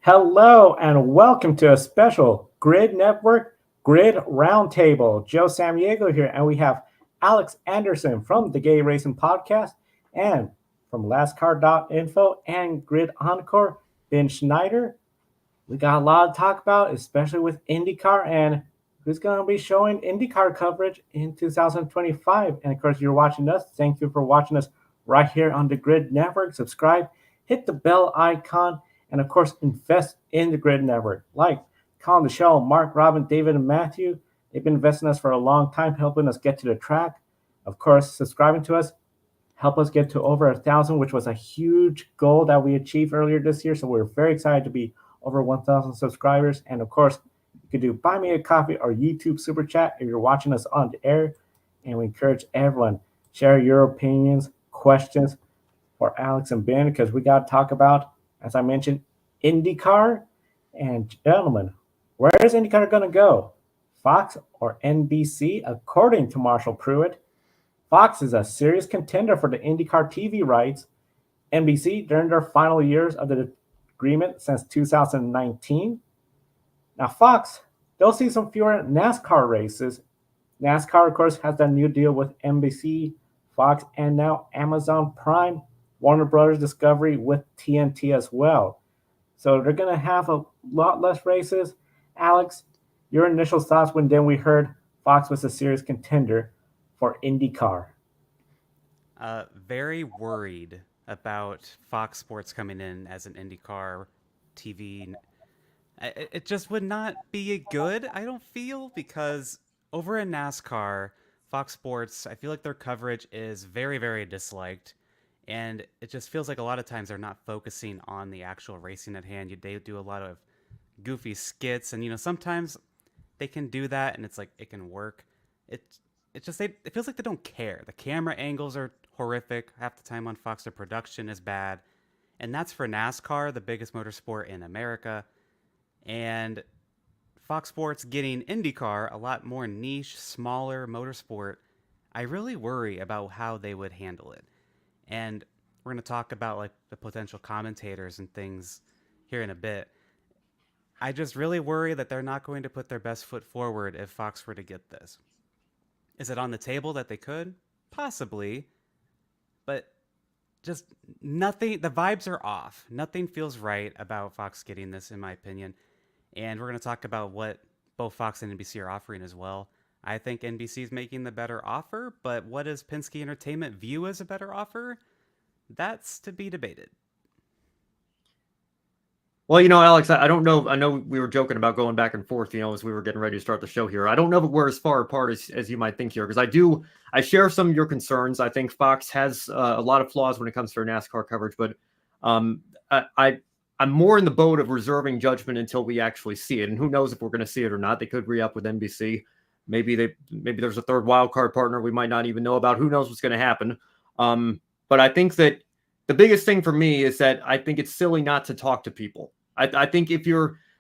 Hello and welcome to a special Grid Network Grid Roundtable. Joe Samaniego here, and we have Alex Anderson from the Gay Racing Podcast and from LastCar.info and Grid Encore, Ben Schneider. We got a lot to talk about, especially with IndyCar and who's going to be showing IndyCar coverage in 2025. And of course, you're watching us. Thank you for watching us right here on the Grid Network. Subscribe, hit the bell icon, and of course, invest in the Grid Network. Like Colin, the show, Mark, Robin, David, and Matthew. They've been investing in us for a long time, helping us get to the track. Of course, subscribing to us help us get to over 1,000, which was a huge goal that we achieved earlier this year. So we're very excited to be over 1,000 subscribers. And of course, you can do Buy Me a Coffee or YouTube Super Chat if you're watching us on the air. And we encourage everyone, share your opinions, questions for Alex and Ben, because we got to talk about, as I mentioned, IndyCar. And gentlemen, where is IndyCar going to go? Fox or NBC? According to Marshall Pruitt, Fox is a serious contender for the IndyCar TV rights. NBC, during their final years of the agreement since 2019. Now, Fox, they'll see some fewer NASCAR races. NASCAR, of course, has that new deal with NBC, Fox, and now Amazon Prime, Warner Brothers Discovery with TNT as well. So they're going to have a lot less races. Alex, your initial thoughts when then we heard Fox was a serious contender for IndyCar? Very worried about Fox Sports coming in as an IndyCar TV. It just would not be good, I don't feel, because over in NASCAR, Fox Sports, I feel like their coverage is very, very disliked. And it just feels like a lot of times they're not focusing on the actual racing at hand. They do a lot of goofy skits, and sometimes they can do that, and it's like it can work. It it feels like they don't care. The camera angles are horrific half the time on Fox. The production is bad, and that's for NASCAR, the biggest motorsport in America. And Fox Sports getting IndyCar, a lot more niche, smaller motorsport. I really worry about how they would handle it. And we're going to talk about like the potential commentators and things here in a bit. I just really worry that they're not going to put their best foot forward if Fox were to get this. Is it on the table that they could? Possibly. But just nothing, the vibes are off. Nothing feels right about Fox getting this, in my opinion. And we're going to talk about what both Fox and NBC are offering as well. I think NBC is making the better offer, but what does Penske Entertainment view as a better offer? That's to be debated. Well, Alex, I don't know. I know we were joking about going back and forth, as we were getting ready to start the show here. I don't know if we're as far apart as you might think here, because I share some of your concerns. I think Fox has a lot of flaws when it comes to their NASCAR coverage, but I'm more in the boat of reserving judgment until we actually see it. And who knows if we're going to see it or not? They could re-up with NBC. Maybe there's a third wild card partner we might not even know about. Who knows what's going to happen? But I think that the biggest thing for me is that I think it's silly not to talk to people. I think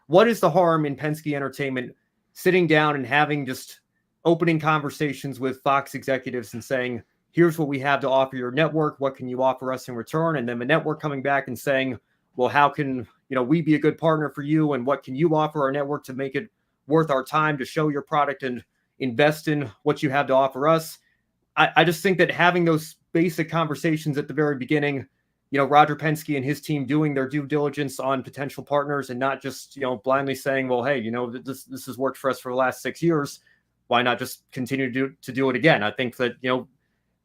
what is the harm in Penske Entertainment sitting down and having just opening conversations with Fox executives and saying, here's what we have to offer your network. What can you offer us in return? And then the network coming back and saying, well, how can we be a good partner for you? And what can you offer our network to make it worth our time to show your product and invest in what you have to offer us? I just think that having those basic conversations at the very beginning, Roger Penske and his team doing their due diligence on potential partners and not just, blindly saying, well, hey, this has worked for us for the last 6 years. Why not just continue to do it again? I think that,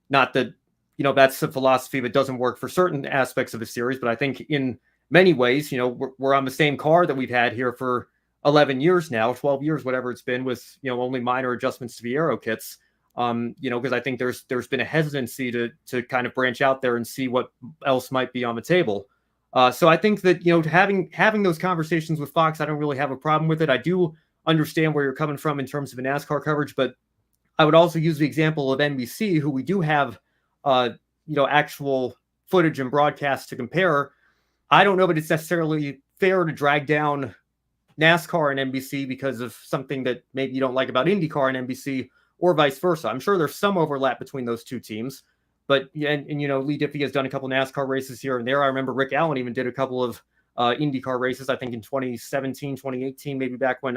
not that, that's the philosophy that doesn't work for certain aspects of the series, but I think in many ways, we're on the same car that we've had here for 11 years now, 12 years, whatever it's been, with, only minor adjustments to the aero kits. Because I think there's been a hesitancy to kind of branch out there and see what else might be on the table. So I think that, having those conversations with Fox, I don't really have a problem with it. I do understand where you're coming from in terms of the NASCAR coverage, but I would also use the example of NBC, who we do have, actual footage and broadcasts to compare. I don't know that it's necessarily fair to drag down NASCAR and NBC because of something that maybe you don't like about IndyCar and NBC, or vice versa. I'm sure there's some overlap between those two teams, but Lee Diffie has done a couple NASCAR races here and there. I remember Rick Allen even did a couple of IndyCar races, I think in 2017, 2018, maybe back when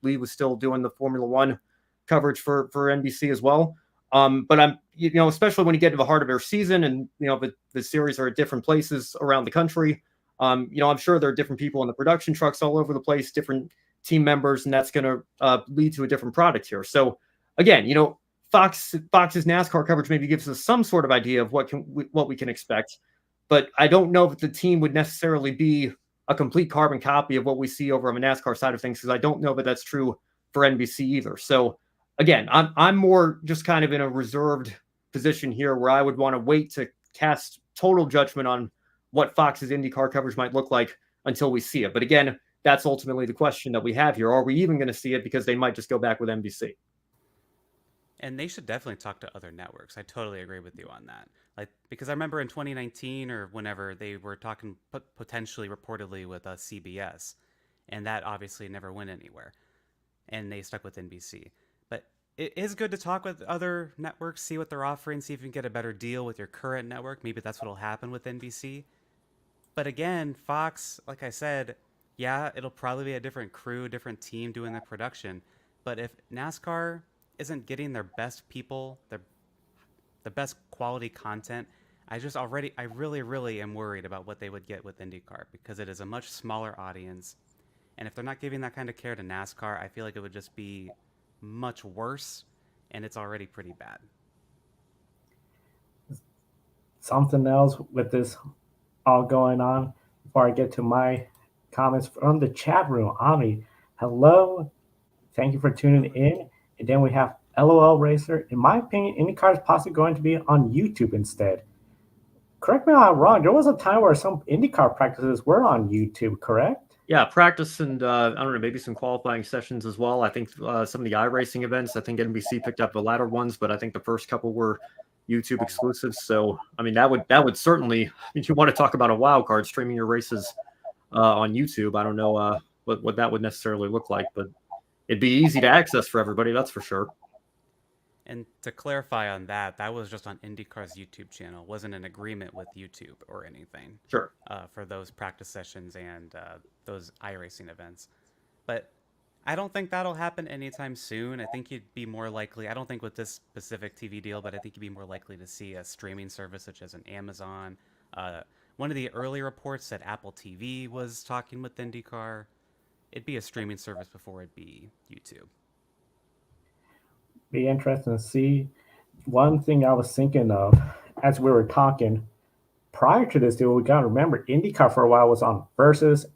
Lee was still doing the Formula One coverage for NBC as well. But I'm, especially when you get to the heart of their season and, the series are at different places around the country. I'm sure there are different people in the production trucks all over the place, different team members, and that's going to lead to a different product here. So again, Fox's NASCAR coverage maybe gives us some sort of idea of what we can expect, but I don't know if the team would necessarily be a complete carbon copy of what we see over on the NASCAR side of things, because I don't know that that's true for NBC either. So again, I'm more just kind of in a reserved position here where I would want to wait to cast total judgment on what Fox's IndyCar coverage might look like until we see it. But again, that's ultimately the question that we have here. Are we even going to see it? Because they might just go back with NBC. And they should definitely talk to other networks. I totally agree with you on that. Because I remember in 2019 or whenever they were talking potentially reportedly with CBS, and that obviously never went anywhere. And they stuck with NBC. But it is good to talk with other networks, see what they're offering, see if you can get a better deal with your current network. Maybe that's what will happen with NBC. But again, Fox, like I said, yeah, it'll probably be a different crew, different team doing the production. But if NASCAR isn't getting their best people, the best quality content, I really, really am worried about what they would get with IndyCar, because it is a much smaller audience. And if they're not giving that kind of care to NASCAR, I feel like it would just be much worse, and it's already pretty bad. Something else with this all going on, before I get to my comments from the chat room. Ami, hello. Thank you for tuning in. And then we have LOL Racer. In my opinion, IndyCar is possibly going to be on YouTube instead. Correct me if I'm wrong. There was a time where some IndyCar practices were on YouTube, correct? Yeah, practice and I don't know, maybe some qualifying sessions as well. I think some of the iRacing events, I think NBC picked up the latter ones, but I think the first couple were YouTube exclusives. So, I mean, that would certainly, if you want to talk about a wild card, streaming your races on YouTube, I don't know what that would necessarily look like, but it'd be easy to access for everybody, that's for sure. And to clarify on that was just on IndyCar's YouTube channel. It wasn't an agreement with YouTube or anything. Sure. For those practice sessions and those iRacing events. But I don't think that'll happen anytime soon. I think you'd be more likely, I don't think with this specific TV deal, but I think you'd be more likely to see a streaming service such as an Amazon. One of the early reports said Apple TV was talking with IndyCar. It'd be a streaming service before it'd be YouTube. Be interesting to see. One thing I was thinking of as we were talking prior to this deal, we got to remember IndyCar for a while was on Versus,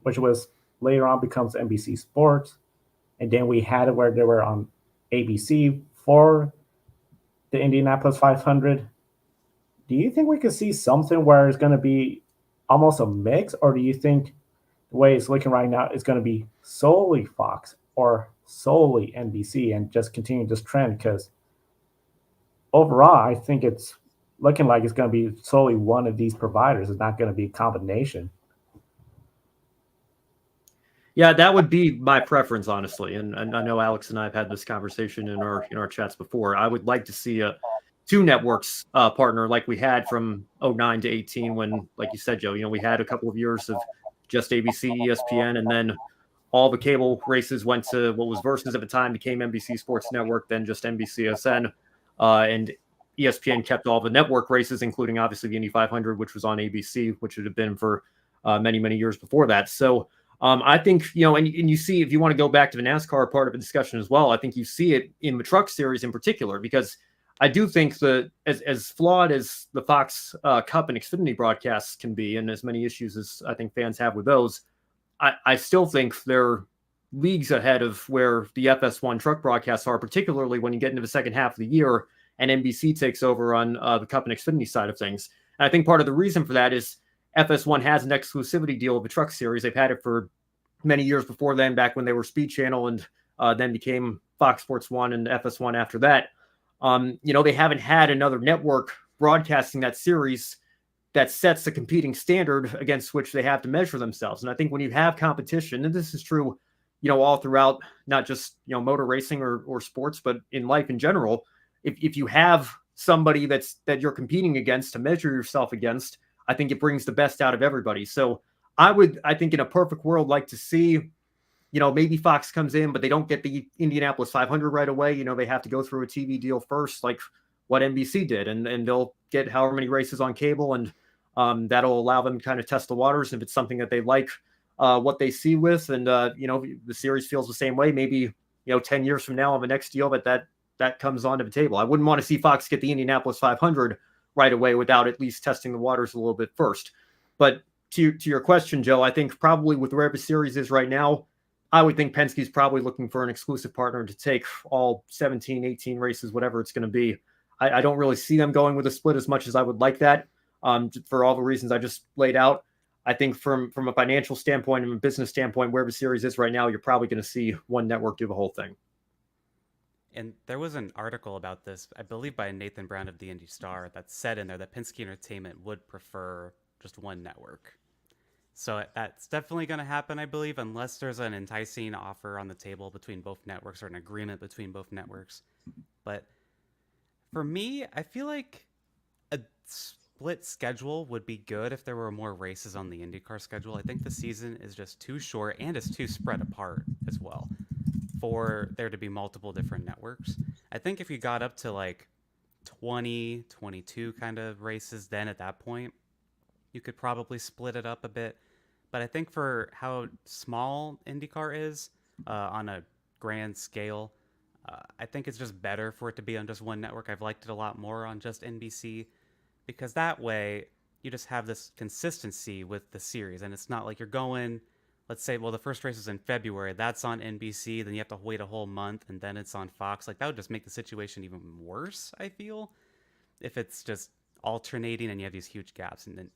which was later on becomes NBC Sports. And then we had it where they were on ABC for the Indianapolis 500. Do you think we could see something where it's going to be almost a mix? Or do you think the way it's looking right now is going to be solely Fox or solely NBC and just continue this trend? Because overall, I think it's looking like it's going to be solely one of these providers. It's not going to be a combination. Yeah, that would be my preference, honestly. And I know Alex and I have had this conversation in our chats before. I would like to see a two networks partner like we had from 09 to 18 when, like you said, Joe, we had a couple of years of just ABC, ESPN, and then all the cable races went to what was Versus at the time, became NBC Sports Network, then just NBCSN. And ESPN kept all the network races, including obviously the Indy 500, which was on ABC, which would have been for many, many years before that. So I think, and you see, if you want to go back to the NASCAR part of the discussion as well, I think you see it in the truck series in particular, because I do think that as flawed as the Fox Cup and Xfinity broadcasts can be, and as many issues as I think fans have with those, I still think they're leagues ahead of where the FS1 truck broadcasts are, particularly when you get into the second half of the year and NBC takes over on the Cup and Xfinity side of things. And I think part of the reason for that is FS1 has an exclusivity deal with the truck series. They've had it for many years before then, back when they were Speed Channel and then became Fox Sports 1 and FS1 after that. They haven't had another network broadcasting that series that sets the competing standard against which they have to measure themselves. And I think when you have competition, and this is true, all throughout, not just, motor racing or sports, but in life in general, if you have somebody that you're competing against to measure yourself against, I think it brings the best out of everybody. So I think in a perfect world, like to see, maybe Fox comes in, but they don't get the Indianapolis 500 right away. They have to go through a TV deal first, like what NBC did, and they'll get however many races on cable, and that'll allow them to kind of test the waters. If it's something that they like, what they see with, and the series feels the same way, maybe 10 years from now on the next deal that comes onto the table. I wouldn't want to see Fox get the Indianapolis 500 right away without at least testing the waters a little bit first. But to your question, Joe, I think probably with where the series is right now, I would think Penske's probably looking for an exclusive partner to take all 17, 18 races, whatever it's going to be. I don't really see them going with a split as much as I would like that, for all the reasons I just laid out. I think from a financial standpoint and a business standpoint, where the series is right now, you're probably going to see one network do the whole thing. And there was an article about this, I believe by Nathan Brown of the Indy Star, that said in there that Penske Entertainment would prefer just one network. So that's definitely going to happen, I believe, unless there's an enticing offer on the table between both networks or an agreement between both networks. But for me, I feel like a split schedule would be good if there were more races on the IndyCar schedule. I think the season is just too short and it's too spread apart as well for there to be multiple different networks. I think if you got up to like 20, 22 kind of races, then at that point, you could probably split it up a bit. But I think for how small IndyCar is on a grand scale, I think it's just better for it to be on just one network. I've liked it a lot more on just NBC because that way you just have this consistency with the series. And it's not like you're going, let's say, well, the first race is in February. That's on NBC. Then you have to wait a whole month and then it's on Fox. Like that would just make the situation even worse, I feel, if it's just alternating and you have these huge gaps, and then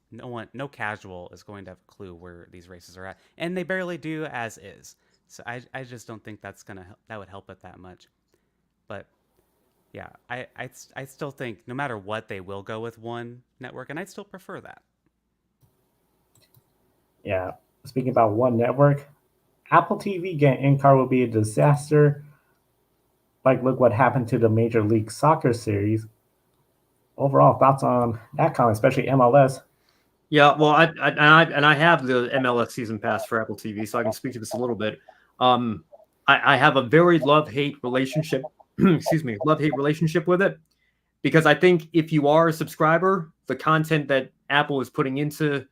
no casual is going to have a clue where these races are at, and they barely do as is. So I just don't think that would help it that much. But yeah, I still think no matter what, they will go with one network, and I'd still prefer that. Yeah, speaking about one network, Apple TV getting in-car will be a disaster. Like, look what happened to the Major League Soccer series. Overall thoughts on that comment, especially MLS? Yeah, well, I have the MLS season pass for Apple TV, so I can speak to this a little bit. I have a very love-hate relationship. Love-hate relationship with it, because I think if you are a subscriber, the content that Apple is putting into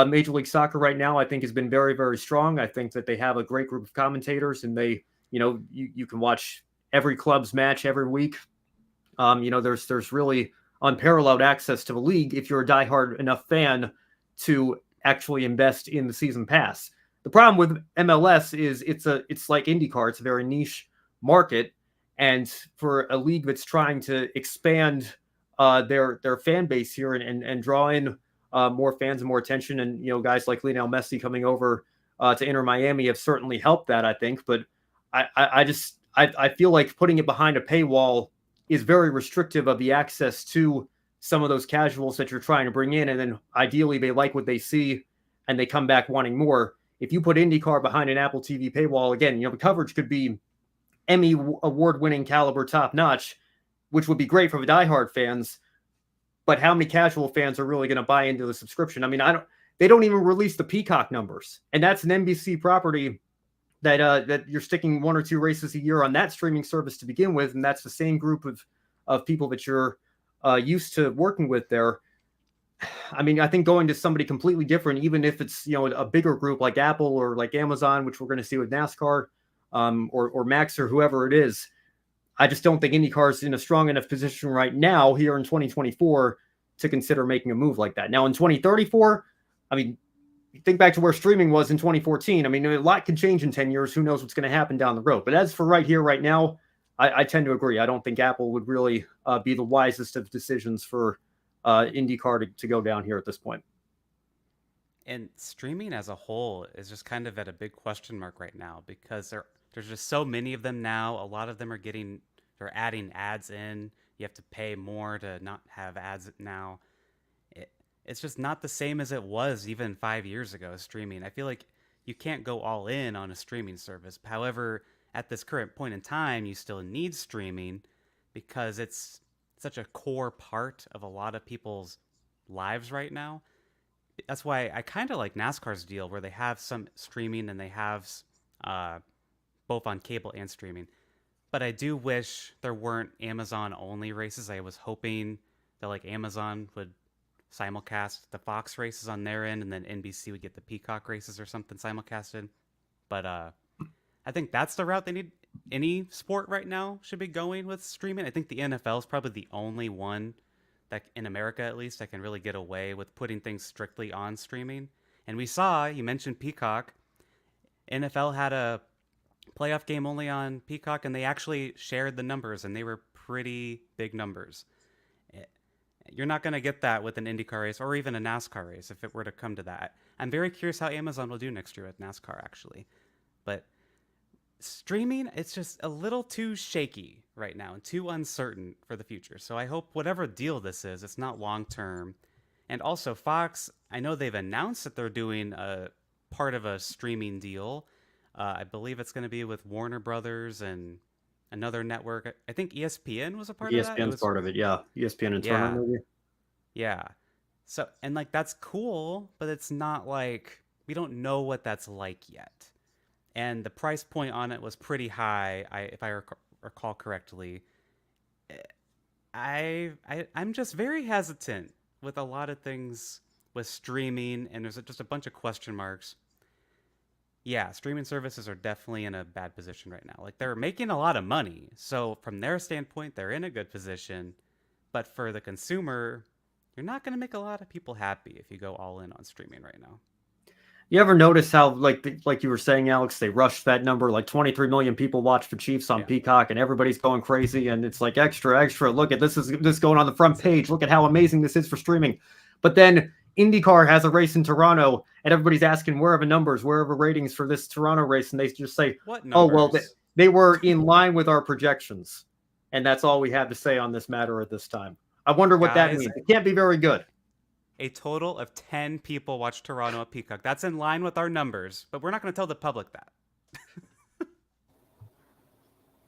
Major League Soccer right now, I think has been very, very strong. I think that they have a great group of commentators, and they, you can watch every club's match every week. There's really unparalleled access to the league if you're a diehard enough fan to actually invest in the season pass. The problem with MLS is it's like IndyCar. It's a very niche market, and for a league that's trying to expand their fan base here and draw in more fans and more attention, and guys like Lionel Messi coming over to Inter Miami have certainly helped that, I think. But I feel like putting it behind a paywall is very restrictive of the access to some of those casuals that you're trying to bring in. And then ideally they like what they see and they come back wanting more. If you put IndyCar behind an Apple TV paywall, again, the coverage could be Emmy award-winning caliber, top notch, which would be great for the diehard fans. But how many casual fans are really going to buy into the subscription? I mean, they don't even release the Peacock numbers, and that's an NBC property that you're sticking one or two races a year on that streaming service to begin with, and that's the same group of people that you're used to working with there. I mean, I think going to somebody completely different, even if it's a bigger group like Apple or like Amazon, which we're going to see with NASCAR, or Max or whoever it is, I just don't think IndyCar is in a strong enough position right now here in 2024 to consider making a move like that. Now in 2034, I mean, think back to where streaming was in 2014. I mean, a lot can change in 10 years. Who knows what's going to happen down the road? But as for right here, right now, I tend to agree. I don't think Apple would really be the wisest of decisions for IndyCar to go down here at this point. And streaming as a whole is just kind of at a big question mark right now, because there's just so many of them now. A lot of them they're adding ads in. You have to pay more to not have ads now. It's just not the same as it was even 5 years ago, streaming. I feel like you can't go all in on a streaming service. However, at this current point in time, you still need streaming because it's such a core part of a lot of people's lives right now. that's why I kind of like NASCAR's deal where they have some streaming and they have uh, both on cable and streaming. But I do wish there weren't Amazon only races. I was hoping that like Amazon would simulcast the Fox races on their end, and then NBC would get the Peacock races or something simulcasted. But I think that's the route they need. Any sport right now should be going with streaming. I think the NFL is probably the only one that, in America at least, that can really get away with putting things strictly on streaming. And we saw, you mentioned Peacock. NFL had a playoff game only on Peacock, and they actually shared the numbers, and they were pretty big numbers. You're not going to get that with an IndyCar race or even a NASCAR race if it were to come to that. I'm very curious how Amazon will do next year with NASCAR, actually. But streaming, it's just a little too shaky right now and too uncertain for the future. So I hope whatever deal this is, it's not long term. And also Fox, I know they've announced that they're doing a part of a streaming deal. I believe it's going to be with Warner Brothers and another network. I think ESPN was a part of that. ESPN's part of it, yeah. ESPN and Turner, Yeah, maybe. yeah. So, and like that's cool, but it's not like we don't know what that's like yet. And the price point on it was pretty high. If I recall correctly, I'm just very hesitant with a lot of things with streaming, and there's just a bunch of question marks. Yeah, streaming services are definitely in a bad position right now. Like they're making a lot of money, so from their standpoint, they're in a good position. But for the consumer, you're not going to make a lot of people happy if you go all in on streaming right now. You ever notice how, like you were saying, Alex, they rushed that number? Like 23 million people watch the Chiefs on Peacock, and everybody's going crazy. And it's like extra. Look at this going on the front page. Look at how amazing this is for streaming. But then IndyCar has a race in Toronto, and everybody's asking where are the numbers, where are the ratings for this Toronto race, and they just say, "What numbers? Oh, well, they were in line with our projections," and that's all we have to say on this matter at this time. I wonder what that means. It can't be very good. A total of 10 people watched Toronto at Peacock. That's in line with our numbers, but we're not going to tell the public that.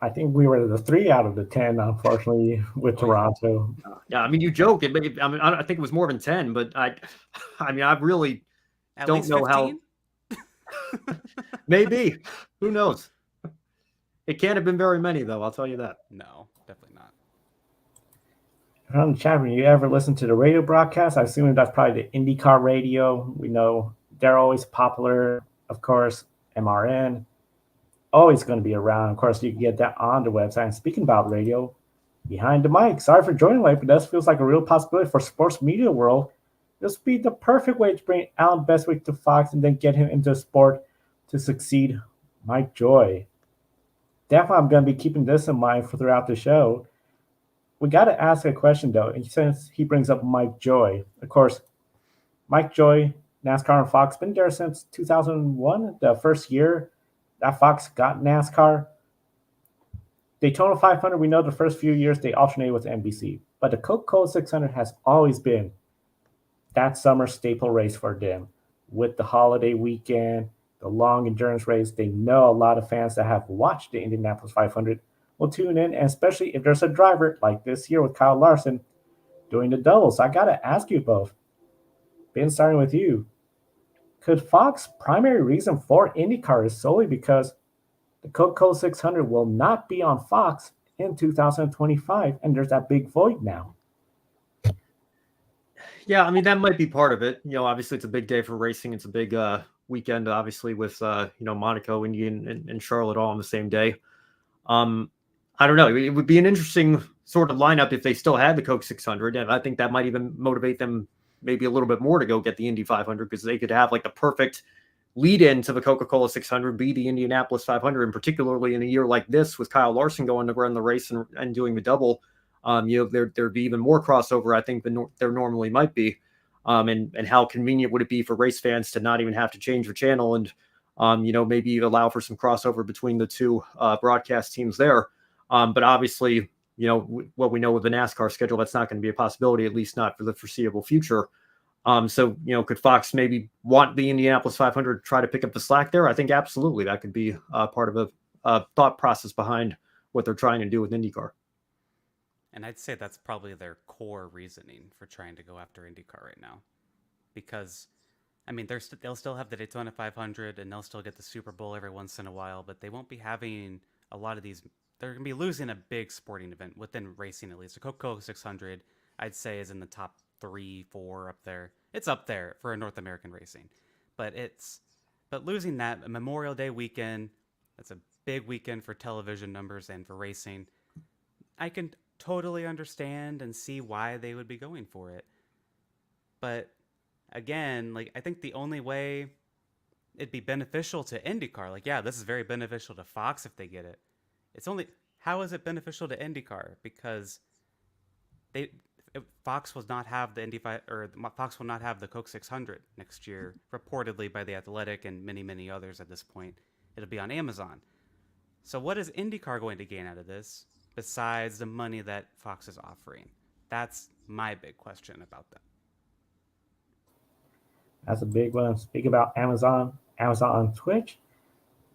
I think we were the 3 out of the 10, unfortunately, with Toronto. Yeah, I mean, you joke. I think it was more than 10, but I really don't know 15? How. Maybe. Who knows? It can't have been very many, though. I'll tell you that. No, definitely not. From the chat room, you ever listen to the radio broadcast? I assume that's probably the IndyCar radio. We know they're always popular. Of course, MRN, always going to be around. Of course, you can get that on the website. And speaking about radio, Behind the Mic. Sorry for joining late, but this feels like a real possibility for sports media world. This would be the perfect way to bring Alan Bestwick to Fox and then get him into sport to succeed. Mike Joy. Definitely, I'm going to be keeping this in mind for throughout the show. We got to ask a question, though, and since he brings up Mike Joy. Of course, Mike Joy, NASCAR and Fox, been there since 2001, the first year that Fox got NASCAR. Daytona 500, we know the first few years they alternated with NBC, but the Coca-Cola 600 has always been that summer staple race for them. With the holiday weekend, the long endurance race, they know a lot of fans that have watched the Indianapolis 500 will tune in, and especially if there's a driver like this year with Kyle Larson doing the doubles. I got to ask you both. Ben, starting with you. Could Fox's primary reason for IndyCar is solely because the Coca-Cola 600 will not be on Fox in 2025, and there's that big void now? Yeah, I mean, that might be part of it. Obviously it's a big day for racing. It's a big weekend, obviously, with, Monaco, Indy, and Charlotte all on the same day. I don't know. It would be an interesting sort of lineup if they still had the Coke 600. And I think that might even motivate them maybe a little bit more to go get the Indy 500, because they could have like the perfect lead in to the Coca-Cola 600, be the Indianapolis 500, and particularly in a year like this with Kyle Larson going to run the race and doing the double, there'd be even more crossover, I think, than there normally might be. And how convenient would it be for race fans to not even have to change the channel and, maybe allow for some crossover between the two broadcast teams there. But obviously, what we know with the NASCAR schedule, that's not going to be a possibility, at least not for the foreseeable future. So, could Fox maybe want the Indianapolis 500 to try to pick up the slack there? I think absolutely that could be part of a thought process behind what they're trying to do with IndyCar. And I'd say that's probably their core reasoning for trying to go after IndyCar right now. Because I mean, they'll still have the Daytona 500 and they'll still get the Super Bowl every once in a while, but they won't be having a lot of these. They're going to be losing a big sporting event within racing, at least. The Coca-Cola 600, I'd say, is in the top 3, 4 up there. It's up there for a North American racing, but losing that Memorial Day weekend, that's a big weekend for television numbers and for racing. I can totally understand and see why they would be going for it, but again, like, I think the only way it'd be beneficial to IndyCar, like, yeah, this is very beneficial to Fox if they get it. It's only, how is it beneficial to IndyCar? Because Fox will not have the Fox will not have the Coke 600 next year, reportedly by The Athletic and many, many others at this point. It'll be on Amazon. So what is IndyCar going to gain out of this besides the money that Fox is offering? That's my big question about that. That's a big one. Speak about Amazon on Twitch,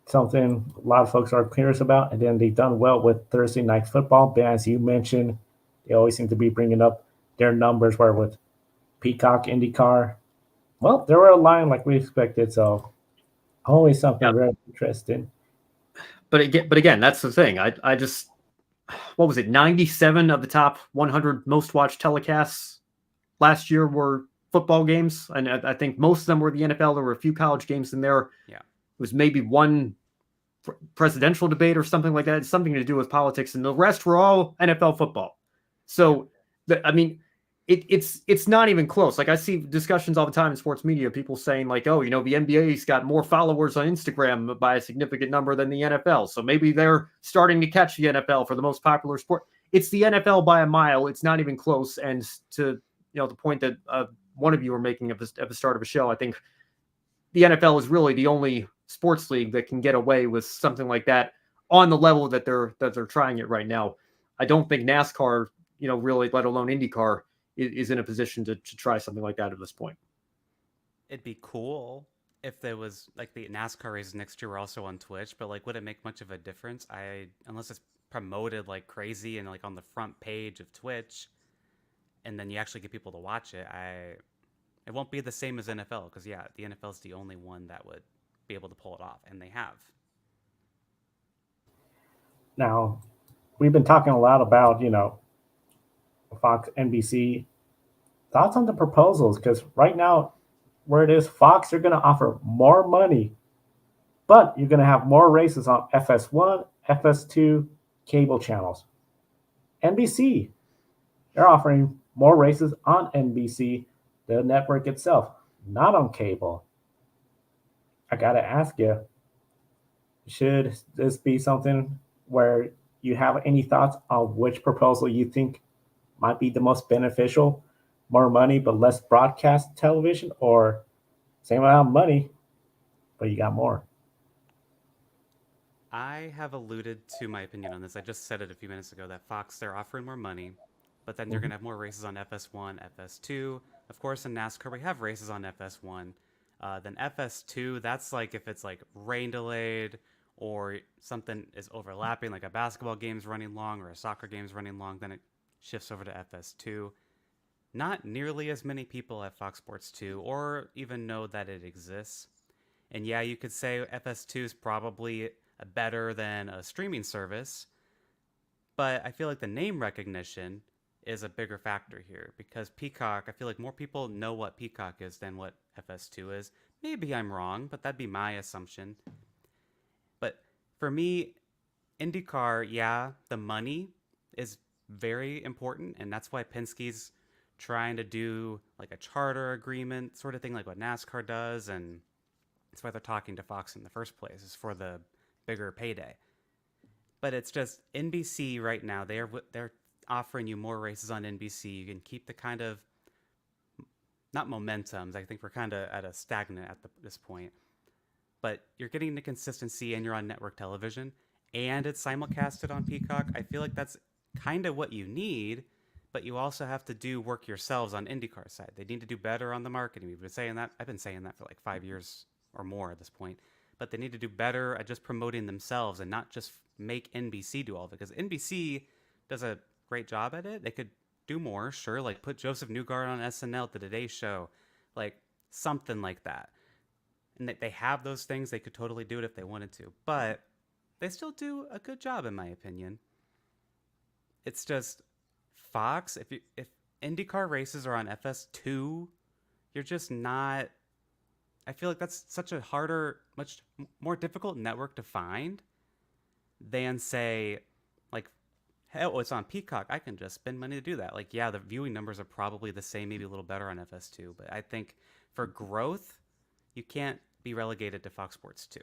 something a lot of folks are curious about. And then they've done well with Thursday Night Football. But as you mentioned, they always seem to be bringing up their numbers where with Peacock, IndyCar, well, they were aligned like we expected. So always something very interesting. But again, that's the thing. I just, what was it? 97 of the top 100 most watched telecasts last year were football games, and I think most of them were the NFL. There were a few college games in there. Yeah, it was maybe one presidential debate or something like that. It's something to do with politics, and the rest were all NFL football. So, I mean, it's not even close. Like, I see discussions all the time in sports media, people saying like, oh, the NBA's got more followers on Instagram by a significant number than the NFL. So maybe they're starting to catch the NFL for the most popular sport. It's the NFL by a mile. It's not even close. And to the point that one of you were making at the start of a show, I think the NFL is really the only sports league that can get away with something like that on the level that they're trying it right now. I don't think NASCAR, really, let alone IndyCar, is in a position to try something like that at this point. It'd be cool if there was, like, the NASCAR races next year were also on Twitch, but, like, would it make much of a difference? Unless it's promoted like crazy and like on the front page of Twitch, and then you actually get people to watch it, it won't be the same as NFL, because the NFL is the only one that would be able to pull it off, and they have. Now, we've been talking a lot about, Fox, NBC. Thoughts on the proposals? Because right now, where it is, Fox, you're going to offer more money, but you're going to have more races on FS1, FS2, cable channels. NBC, they're offering more races on NBC, the network itself, not on cable. I got to ask you, should this be something where you have any thoughts on which proposal you think might be the most beneficial? More money, but less broadcast television, or same amount of money, but you got more? I have alluded to my opinion on this. I just said it a few minutes ago that Fox, they're offering more money, but then you're going to have more races on FS1, FS2. Of course, in NASCAR, we have races on FS1. Then FS2, that's like if it's like rain delayed or something is overlapping, like a basketball game's running long or a soccer game's running long, then it shifts over to FS2. Not nearly as many people at Fox Sports 2 or even know that it exists. And yeah, you could say FS2 is probably better than a streaming service, but I feel like the name recognition is a bigger factor here, because Peacock, I feel like more people know what Peacock is than what FS2 is. Maybe I'm wrong, but that'd be my assumption. But for me, IndyCar, yeah, the money is very important, and that's why Penske's trying to do like a charter agreement sort of thing, like what NASCAR does, and that's why they're talking to Fox in the first place, is for the bigger payday. But it's just NBC right now, they're offering you more races on NBC. You can keep the kind of, not momentums, I think we're kind of at a stagnant at this point, but you're getting the consistency, and you're on network television, and it's simulcasted on Peacock. I feel like that's kind of what you need, but you also have to do work yourselves on IndyCar side. They need to do better on the marketing. We've been saying that. I've been saying that for like 5 years or more at this point. But they need to do better at just promoting themselves and not just make NBC do all of it. Because NBC does a great job at it. They could do more, sure. Like put Joseph Newgard on SNL, the Today Show. Like something like that. And they have those things. They could totally do it if they wanted to, but they still do a good job, in my opinion. It's just Fox. If IndyCar races are on FS2, you're just not. I feel like that's such a harder, much more difficult network to find than say, like, hell, it's on Peacock. I can just spend money to do that. Like, yeah, the viewing numbers are probably the same, maybe a little better on FS2, but I think for growth, you can't be relegated to Fox Sports 2.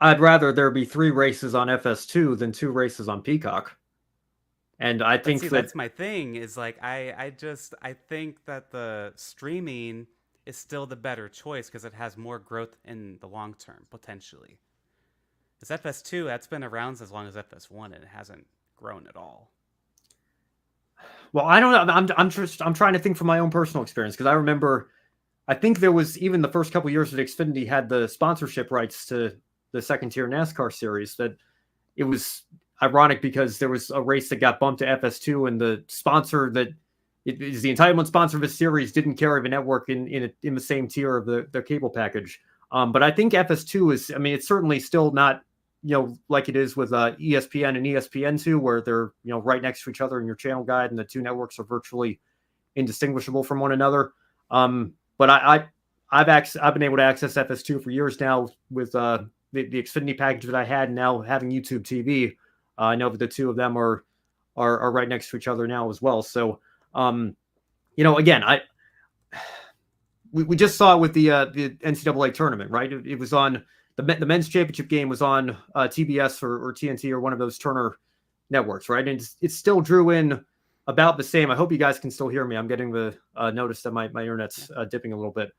I'd rather there be 3 races on FS2 than 2 races on Peacock. And I think that's my thing is like, I think that the streaming is still the better choice because it has more growth in the long term, potentially. Because FS2, that's been around as long as FS1 and it hasn't grown at all. Well, I don't know. I'm trying to think from my own personal experience because I remember, I think there was even the first couple of years that Xfinity had the sponsorship rights to the second tier NASCAR series, that it was ironic because there was a race that got bumped to FS2 and the sponsor that it is the entitlement sponsor of the series didn't carry the network in the same tier of the cable package. But I think FS2 is, I mean, it's certainly still not, like it is with ESPN and ESPN2, where they're, right next to each other in your channel guide and the two networks are virtually indistinguishable from one another. But I've been able to access FS2 for years now with the Xfinity package that I had, and now having YouTube TV. I know that the two of them are right next to each other now as well. So, again, we just saw it with the NCAA tournament, right? It was on the men's championship game was on TBS or TNT or one of those Turner networks, right? And it still drew in about the same. I hope you guys can still hear me. I'm getting the notice that my internet's dipping a little bit.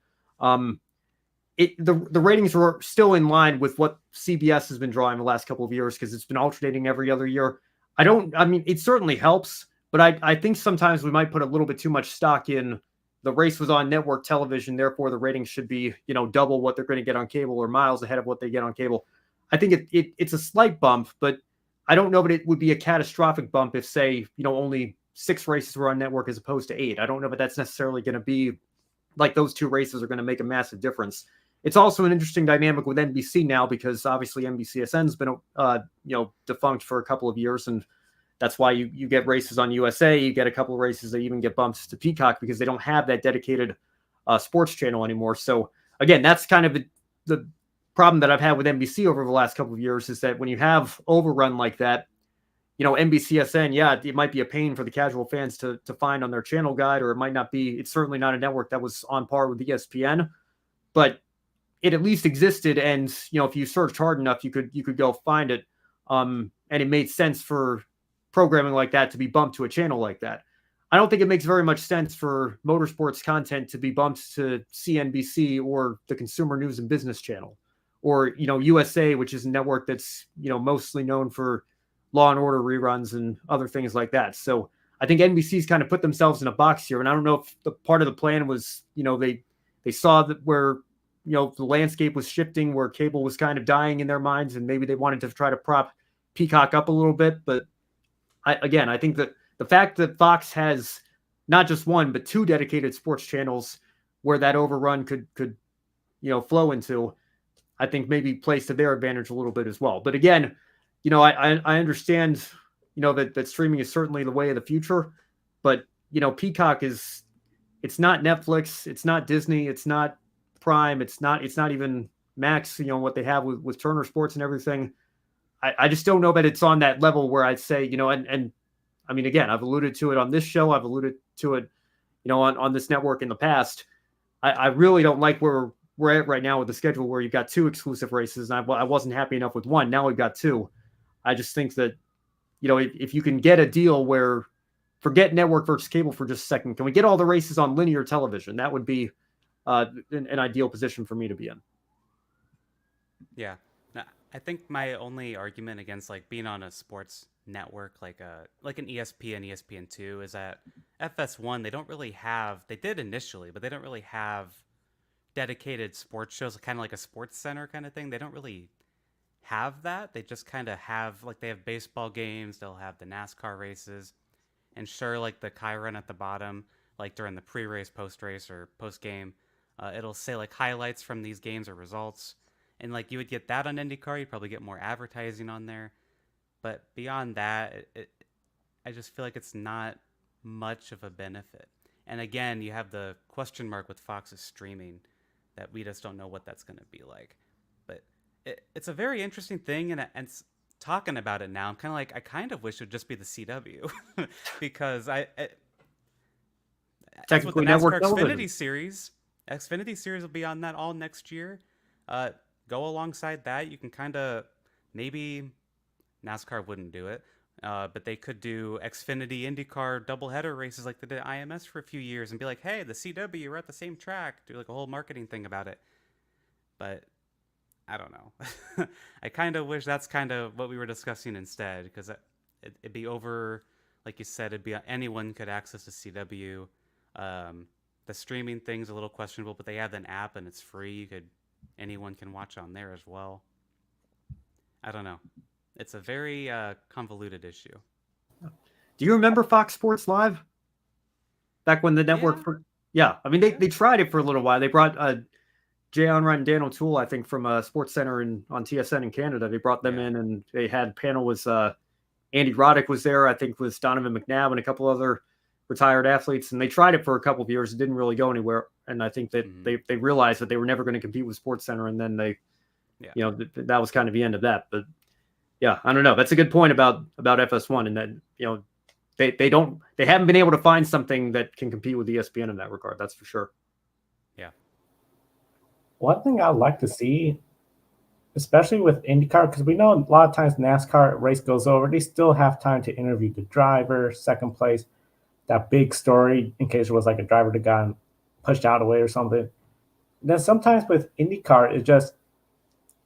The ratings were still in line with what CBS has been drawing the last couple of years because it's been alternating every other year. I mean, it certainly helps, but I think sometimes we might put a little bit too much stock in the race was on network television, therefore the ratings should be, double what they're going to get on cable or miles ahead of what they get on cable. I think it's a slight bump, but I don't know that it would be a catastrophic bump if, say, only 6 races were on network as opposed to 8. I don't know that that's necessarily going to be like those 2 races are going to make a massive difference. It's also an interesting dynamic with NBC now because obviously NBCSN's been, defunct for a couple of years, and that's why you get races on USA. You get a couple of races that even get bumps to Peacock because they don't have that dedicated sports channel anymore. So again, that's kind of the problem that I've had with NBC over the last couple of years is that when you have overrun like that, NBCSN, yeah, it might be a pain for the casual fans to find on their channel guide, or it might not be. It's certainly not a network that was on par with ESPN, but it at least existed. And, if you searched hard enough, you could go find it. And it made sense for programming like that to be bumped to a channel like that. I don't think it makes very much sense for motorsports content to be bumped to CNBC or the Consumer News and Business Channel, or, USA, which is a network that's, mostly known for Law and Order reruns and other things like that. So I think NBC's kind of put themselves in a box here. And I don't know if the part of the plan was, they saw that where, the landscape was shifting, where cable was kind of dying in their minds, and maybe they wanted to try to prop Peacock up a little bit. But I think that the fact that Fox has not just 1, but 2 dedicated sports channels where that overrun could flow into, I think maybe plays to their advantage a little bit as well. But again, I understand, that streaming is certainly the way of the future, but, Peacock it's not Netflix, it's not Disney, it's not Prime, it's not even Max, what they have with Turner Sports and everything. I just don't know that it's on that level where I'd say, and I mean, again, I've alluded to it on this show. I've alluded to it, on this network in the past. I really don't like where we're at right now with the schedule where you've got 2 exclusive races. And I wasn't happy enough with 1. Now we've got 2. I just think that, if you can get a deal where, forget network versus cable for just a second, can we get all the races on linear television? That would be an ideal position for me to be in. Yeah. I think my only argument against like being on a sports network like an ESPN, ESPN2 is that FS1 they did initially, but they don't really have dedicated sports shows, kind of like a sports center kind of thing. They don't really have that. They just kind of have they have baseball games, they'll have the NASCAR races, and sure, like the Chiron at the bottom. like during the pre-race, post-race, or post-game. It'll say like highlights from these games or results, and like you would get that on IndyCar. You'd probably get more advertising on there, but beyond that, I just feel like it's not much of a benefit. And again, you have the question mark with Fox's streaming that we just don't know what that's going to be like. But it's a very interesting thing, and talking about it now, I'm kind of like, I kind of wish it would just be the CW because that's what the NASCAR Xfinity series will be on that all next year. Go alongside that. You can kind of, maybe NASCAR wouldn't do it, but they could do Xfinity IndyCar doubleheader races like they did at IMS for a few years and be like, hey, the CW, we're at the same track. Do like a whole marketing thing about it. But I don't know. I kind of wish that's kind of what we were discussing instead, because it'd be over, like you said, it'd be anyone could access the CW. The streaming thing's a little questionable, but they have an app and it's free. Anyone can watch on there as well. I don't know. It's a very convoluted issue. Do you remember Fox Sports Live? Back when the network I mean, they tried it for a little while. They brought Jay Onrait and Dan O'Toole, I think, from Sports Center on TSN in Canada. They brought them in, and they had panel was Andy Roddick was there, I think, was Donovan McNabb and a couple other retired athletes. And they tried it for a couple of years. It didn't really go anywhere. And I think that they realized that they were never going to compete with Sports Center. And then that was kind of the end of that. But yeah, I don't know. That's a good point about FS1, and that, they haven't been able to find something that can compete with ESPN in that regard. That's for sure. Yeah. One thing I'd like to see, especially with IndyCar, because we know a lot of times NASCAR race goes over, they still have time to interview the driver, second place, that big story in case it was like a driver that got pushed out of the way or something. And then sometimes with IndyCar, it's just,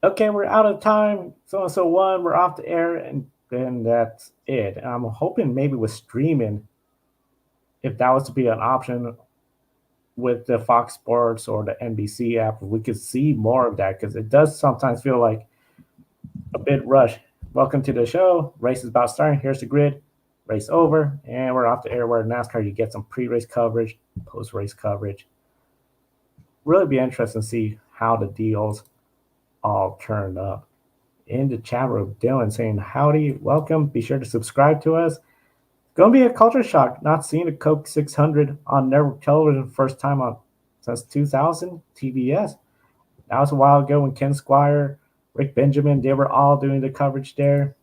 okay, we're out of time, so-and-so won, we're off the air, and then that's it. And I'm hoping maybe with streaming, if that was to be an option with the Fox Sports or the NBC app, we could see more of that, because it does sometimes feel like a bit rushed. Welcome to the show. Race is about starting. Here's the grid. Race over, and we're off the air. Where NASCAR, you get some pre-race coverage, post-race coverage. Really be interesting to see how the deals all turned up. In the chat room, Dylan saying, howdy, welcome. Be sure to subscribe to us. Going to be a culture shock not seeing a Coke 600 on network television first time since 2000 TBS. That was a while ago when Ken Squire, Rick Benjamin, they were all doing the coverage there.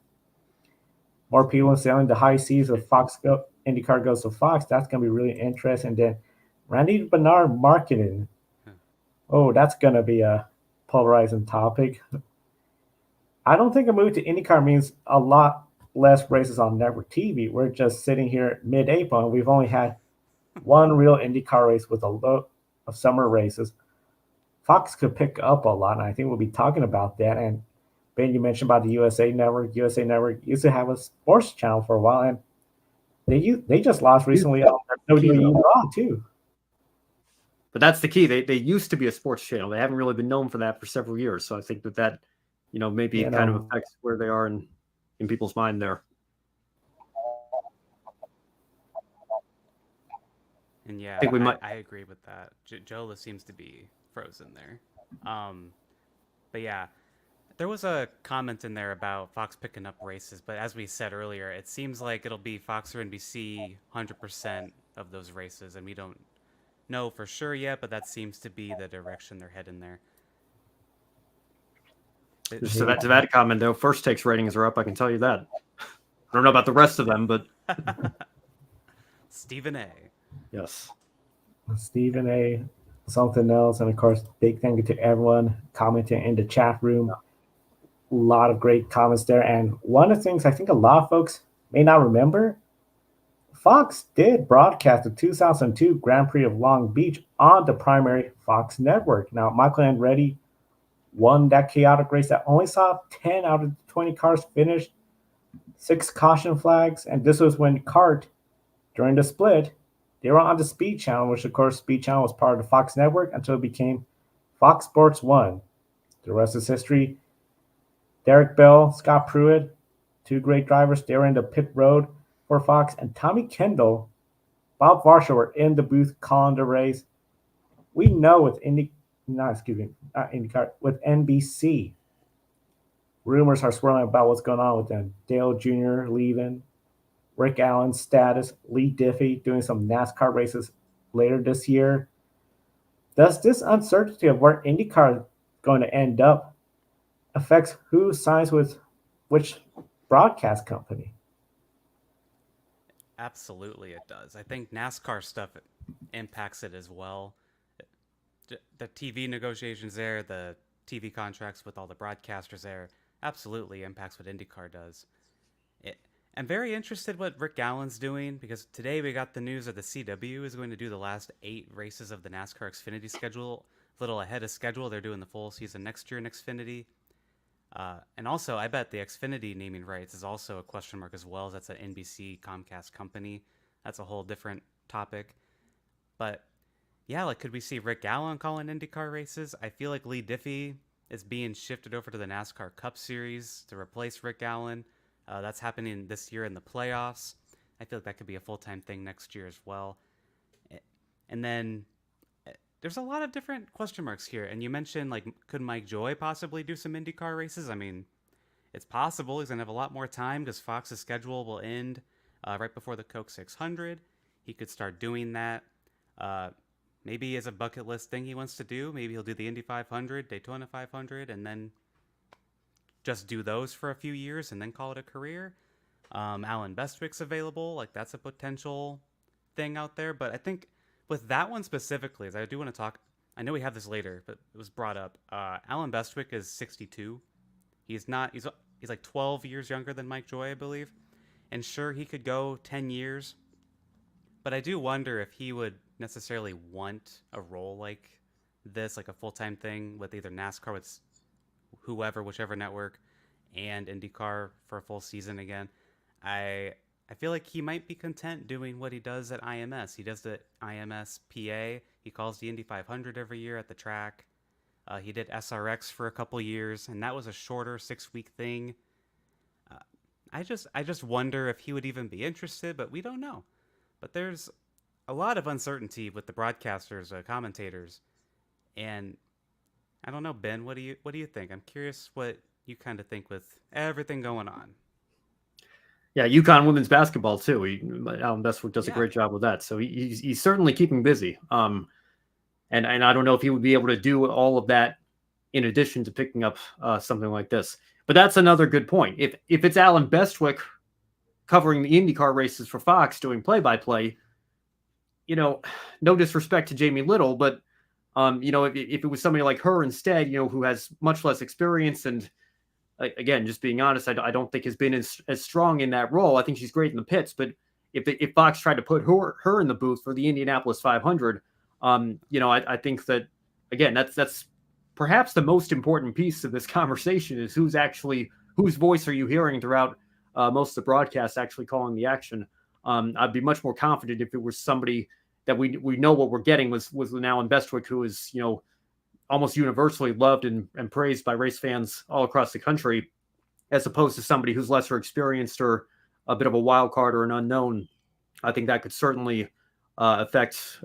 More people selling the high seas of IndyCar goes to Fox. That's going to be really interesting. Then Randy Bernard marketing. Oh, that's going to be a polarizing topic. I don't think a move to IndyCar means a lot less races on network TV. We're just sitting here mid-April, and we've only had one real IndyCar race with a lot of summer races. Fox could pick up a lot, and I think we'll be talking about that. And Ben, you mentioned about the USA Network. USA Network used to have a sports channel for a while, and they just lost recently on WWE Raw too. But that's the key. They used to be a sports channel. They haven't really been known for that for several years. So I think that maybe kind of affects where they are in people's mind there. And yeah, I agree with that. Jola seems to be frozen there. But yeah, there was a comment in there about Fox picking up races, but as we said earlier, it seems like it'll be Fox or NBC 100% of those races, and we don't know for sure yet, but that seems to be the direction they're heading there. So to that comment, though, First Takes ratings are up. I can tell you that. I don't know about the rest of them, but Stephen A. Yes, Stephen A. Something else, and of course, big thank you to everyone commenting in the chat room. A lot of great comments there, and one of the things I think a lot of folks may not remember, Fox did broadcast the 2002 Grand Prix of Long Beach on the primary Fox network. Now, Michael Andretti won that chaotic race that only saw 10 out of the 20 cars finish, 6 caution flags, and this was when CART, during the split, they were on the Speed Channel, which of course Speed Channel was part of the Fox network until it became Fox Sports 1. The rest is history. Derek Bell, Scott Pruitt, two great drivers. They were in the pit road for Fox, and Tommy Kendall Bob Varsha were in the booth calling the race. We know with not IndyCar, with NBC, rumors are swirling about what's going on with them. Dale Jr. leaving, Rick Allen's status, Lee Diffie doing some NASCAR races later this year. Does this uncertainty of where IndyCar is going to end up affects who signs with which broadcast company? Absolutely, it does. I think NASCAR stuff impacts it as well. The TV negotiations there, the TV contracts with all the broadcasters there, absolutely impacts what IndyCar does. I'm very interested what Rick Allen's doing, because today we got the news that the CW is going to do the last 8 races of the NASCAR Xfinity schedule, a little ahead of schedule. They're doing the full season next year in Xfinity. And also, I bet the Xfinity naming rights is also a question mark as well, as that's an NBC Comcast company. That's a whole different topic. But yeah, like, could we see Rick Allen calling IndyCar races? I feel like Lee Diffie is being shifted over to the NASCAR Cup Series to replace Rick Allen. That's happening this year in the playoffs. I feel like that could be a full-time thing next year as well. And then there's a lot of different question marks here. And you mentioned, like, could Mike Joy possibly do some IndyCar races? I mean, it's possible. He's going to have a lot more time because Fox's schedule will end right before the Coke 600. He could start doing that. Maybe as a bucket list thing he wants to do. Maybe he'll do the Indy 500, Daytona 500, and then just do those for a few years and then call it a career. Alan Bestwick's available. Like, that's a potential thing out there. But I think with that one specifically, as I do want to talk, I know we have this later, but it was brought up. Alan Bestwick is 62. He's like 12 years younger than Mike Joy, I believe. And sure, he could go 10 years. But I do wonder if he would necessarily want a role like this, like a full-time thing with either NASCAR, with whichever network, and IndyCar for a full season again. I feel like he might be content doing what he does at IMS. He does the IMS PA. He calls the Indy 500 every year at the track. He did SRX for a couple years, and that was a shorter 6-week thing. I just wonder if he would even be interested, but we don't know. But there's a lot of uncertainty with the broadcasters, commentators, and I don't know, Ben. What do you think? I'm curious what you kind of think with everything going on. Yeah, UConn women's basketball too. Alan Bestwick does a great job with that, so he's certainly keeping busy. And I don't know if he would be able to do all of that in addition to picking up something like this. But that's another good point. If it's Alan Bestwick covering the IndyCar races for Fox, doing play-by-play, no disrespect to Jamie Little, but if it was somebody like her instead, who has much less experience, and again, just being honest, I don't think has been as strong in that role. I think she's great in the pits, but if Fox tried to put her in the booth for the Indianapolis 500, I think that, again, that's perhaps the most important piece of this conversation, is whose voice are you hearing throughout most of the broadcasts actually calling the action. I'd be much more confident if it was somebody that we know what we're getting was Alan Bestwick, who is, almost universally loved and praised by race fans all across the country, as opposed to somebody who's lesser experienced or a bit of a wild card or an unknown. I think that could certainly affect,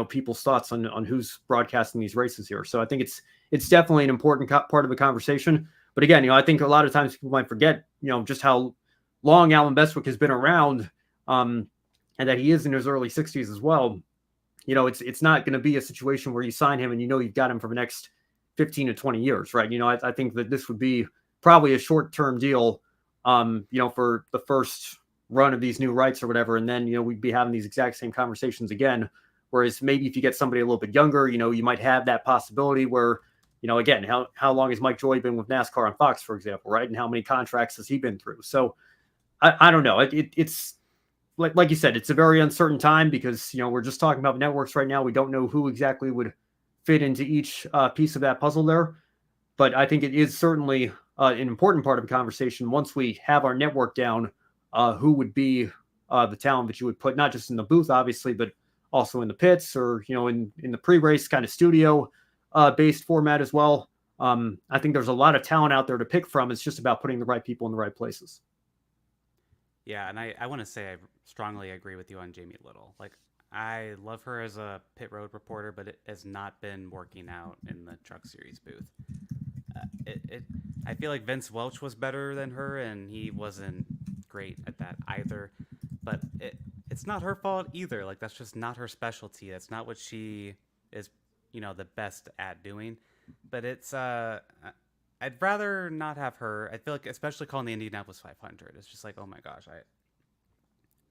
people's thoughts on who's broadcasting these races here. So I think it's definitely an important part of the conversation. But again, I think a lot of times people might forget, just how long Alan Bestwick has been around, and that he is in his early 60s as well. It's not going to be a situation where you sign him and you've got him for the next 15 to 20 years, right? I think that this would be probably a short-term deal, for the first run of these new rights or whatever, and then we'd be having these exact same conversations again. Whereas maybe if you get somebody a little bit younger, you might have that possibility where, again, how long has Mike Joy been with NASCAR on Fox, for example, right? And how many contracts has he been through? So I don't know. It's like you said, it's a very uncertain time because, we're just talking about networks right now. We don't know who exactly would fit into each piece of that puzzle there. But I think it is certainly an important part of the conversation. Once we have our network down, who would be the talent that you would put, not just in the booth, obviously, but also in the pits or, in the pre-race kind of studio based format as well. I think there's a lot of talent out there to pick from. It's just about putting the right people in the right places. Yeah, and I want to say I strongly agree with you on Jamie Little. Like, I love her as a pit road reporter, but it has not been working out in the Truck Series booth. It I feel like Vince Welch was better than her, and he wasn't great at that either. But it's not her fault either. Like, that's just not her specialty. That's not what she is, the best at doing. But I'd rather not have her. I feel like, especially calling the Indianapolis 500, it's just like, oh my gosh, I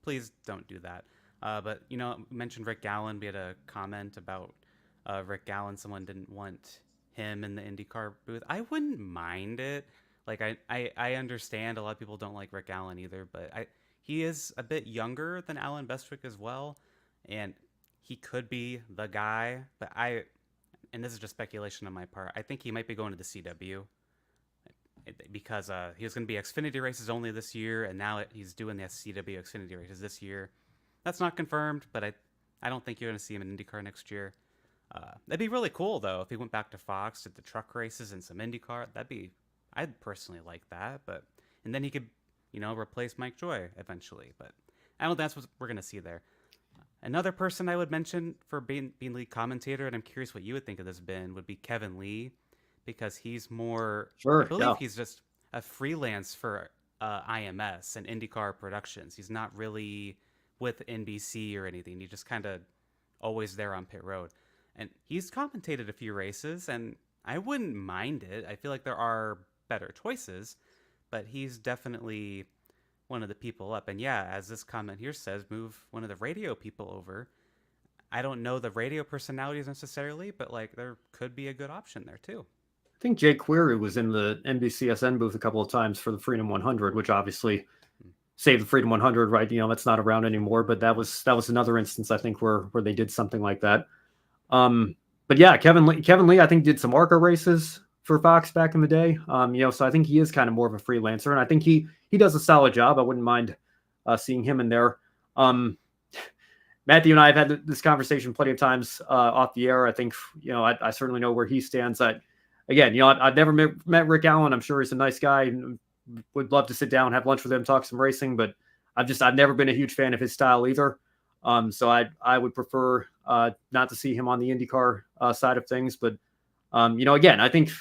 please don't do that. But mentioned Rick Gallen. We had a comment about Rick Gallen. Someone didn't want him in the IndyCar booth. I wouldn't mind it. Like, I understand a lot of people don't like Rick Allen either, but he is a bit younger than Alan Bestwick as well, and he could be the guy. But and this is just speculation on my part, I think he might be going to the CW because he was going to be Xfinity races only this year, and now he's doing the CW Xfinity races this year. That's not confirmed, but I don't think you're going to see him in IndyCar next year. That'd be really cool though if he went back to Fox, did the truck races and some IndyCar. I'd personally like that. And then he could, replace Mike Joy eventually. But I don't think that's what we're gonna see there. Another person I would mention for being lead commentator, and I'm curious what you would think of this, Ben, would be Kevin Lee, because he's more. Sure, I believe he's just a freelance for IMS and IndyCar Productions. He's not really with NBC or anything. He's just kind of always there on pit road. And he's commentated a few races, and I wouldn't mind it. I feel like there are better choices, but he's definitely one of the people up. And yeah, as this comment here says, move one of the radio people over. I don't know the radio personalities necessarily, but like there could be a good option there too. I think Jay Query was in the NBCSN booth a couple of times for the Freedom 100, which obviously saved the Freedom 100, right? That's not around anymore, but that was another instance, I think, where they did something like that. But yeah, Kevin Lee, I think did some ARCA races for Fox back in the day. So I think he is kind of more of a freelancer, and I think he does a solid job. I wouldn't mind seeing him in there. Matthew and I have had this conversation plenty of times off the air. I think, I certainly know where he stands. I've never met Rick Allen. I'm sure he's a nice guy. Would love to sit down, have lunch with him, talk some racing, but I've never been a huge fan of his style either. So I would prefer not to see him on the IndyCar side of things. But, again, I think,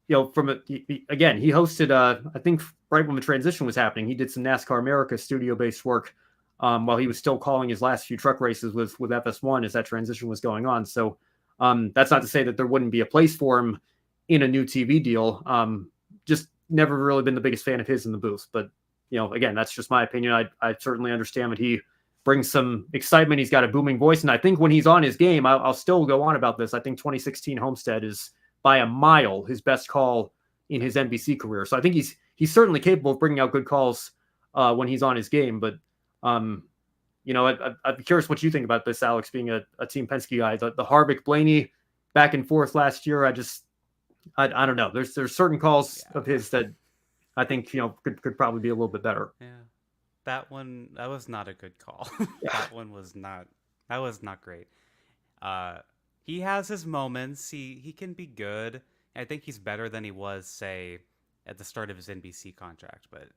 he hosted, I think right when the transition was happening, he did some NASCAR America studio-based work while he was still calling his last few truck races with FS1 as that transition was going on. So that's not to say that there wouldn't be a place for him in a new TV deal. Just never really been the biggest fan of his in the booth. But, again, that's just my opinion. I certainly understand that he brings some excitement. He's got a booming voice. And I think when he's on his game, I'll still go on about this. I think 2016 Homestead is by a mile his best call in his NBC career. So I think he's certainly capable of bringing out good calls when he's on his game. But, I'd be curious what you think about this, Alex, being a Team Penske guy. The Harvick-Blaney back and forth last year, I don't know. There's certain calls of his that I think, could probably be a little bit better. Yeah. That was not a good call. That was not great. He has his moments. He can be good. I think he's better than he was, say, at the start of his NBC contract, but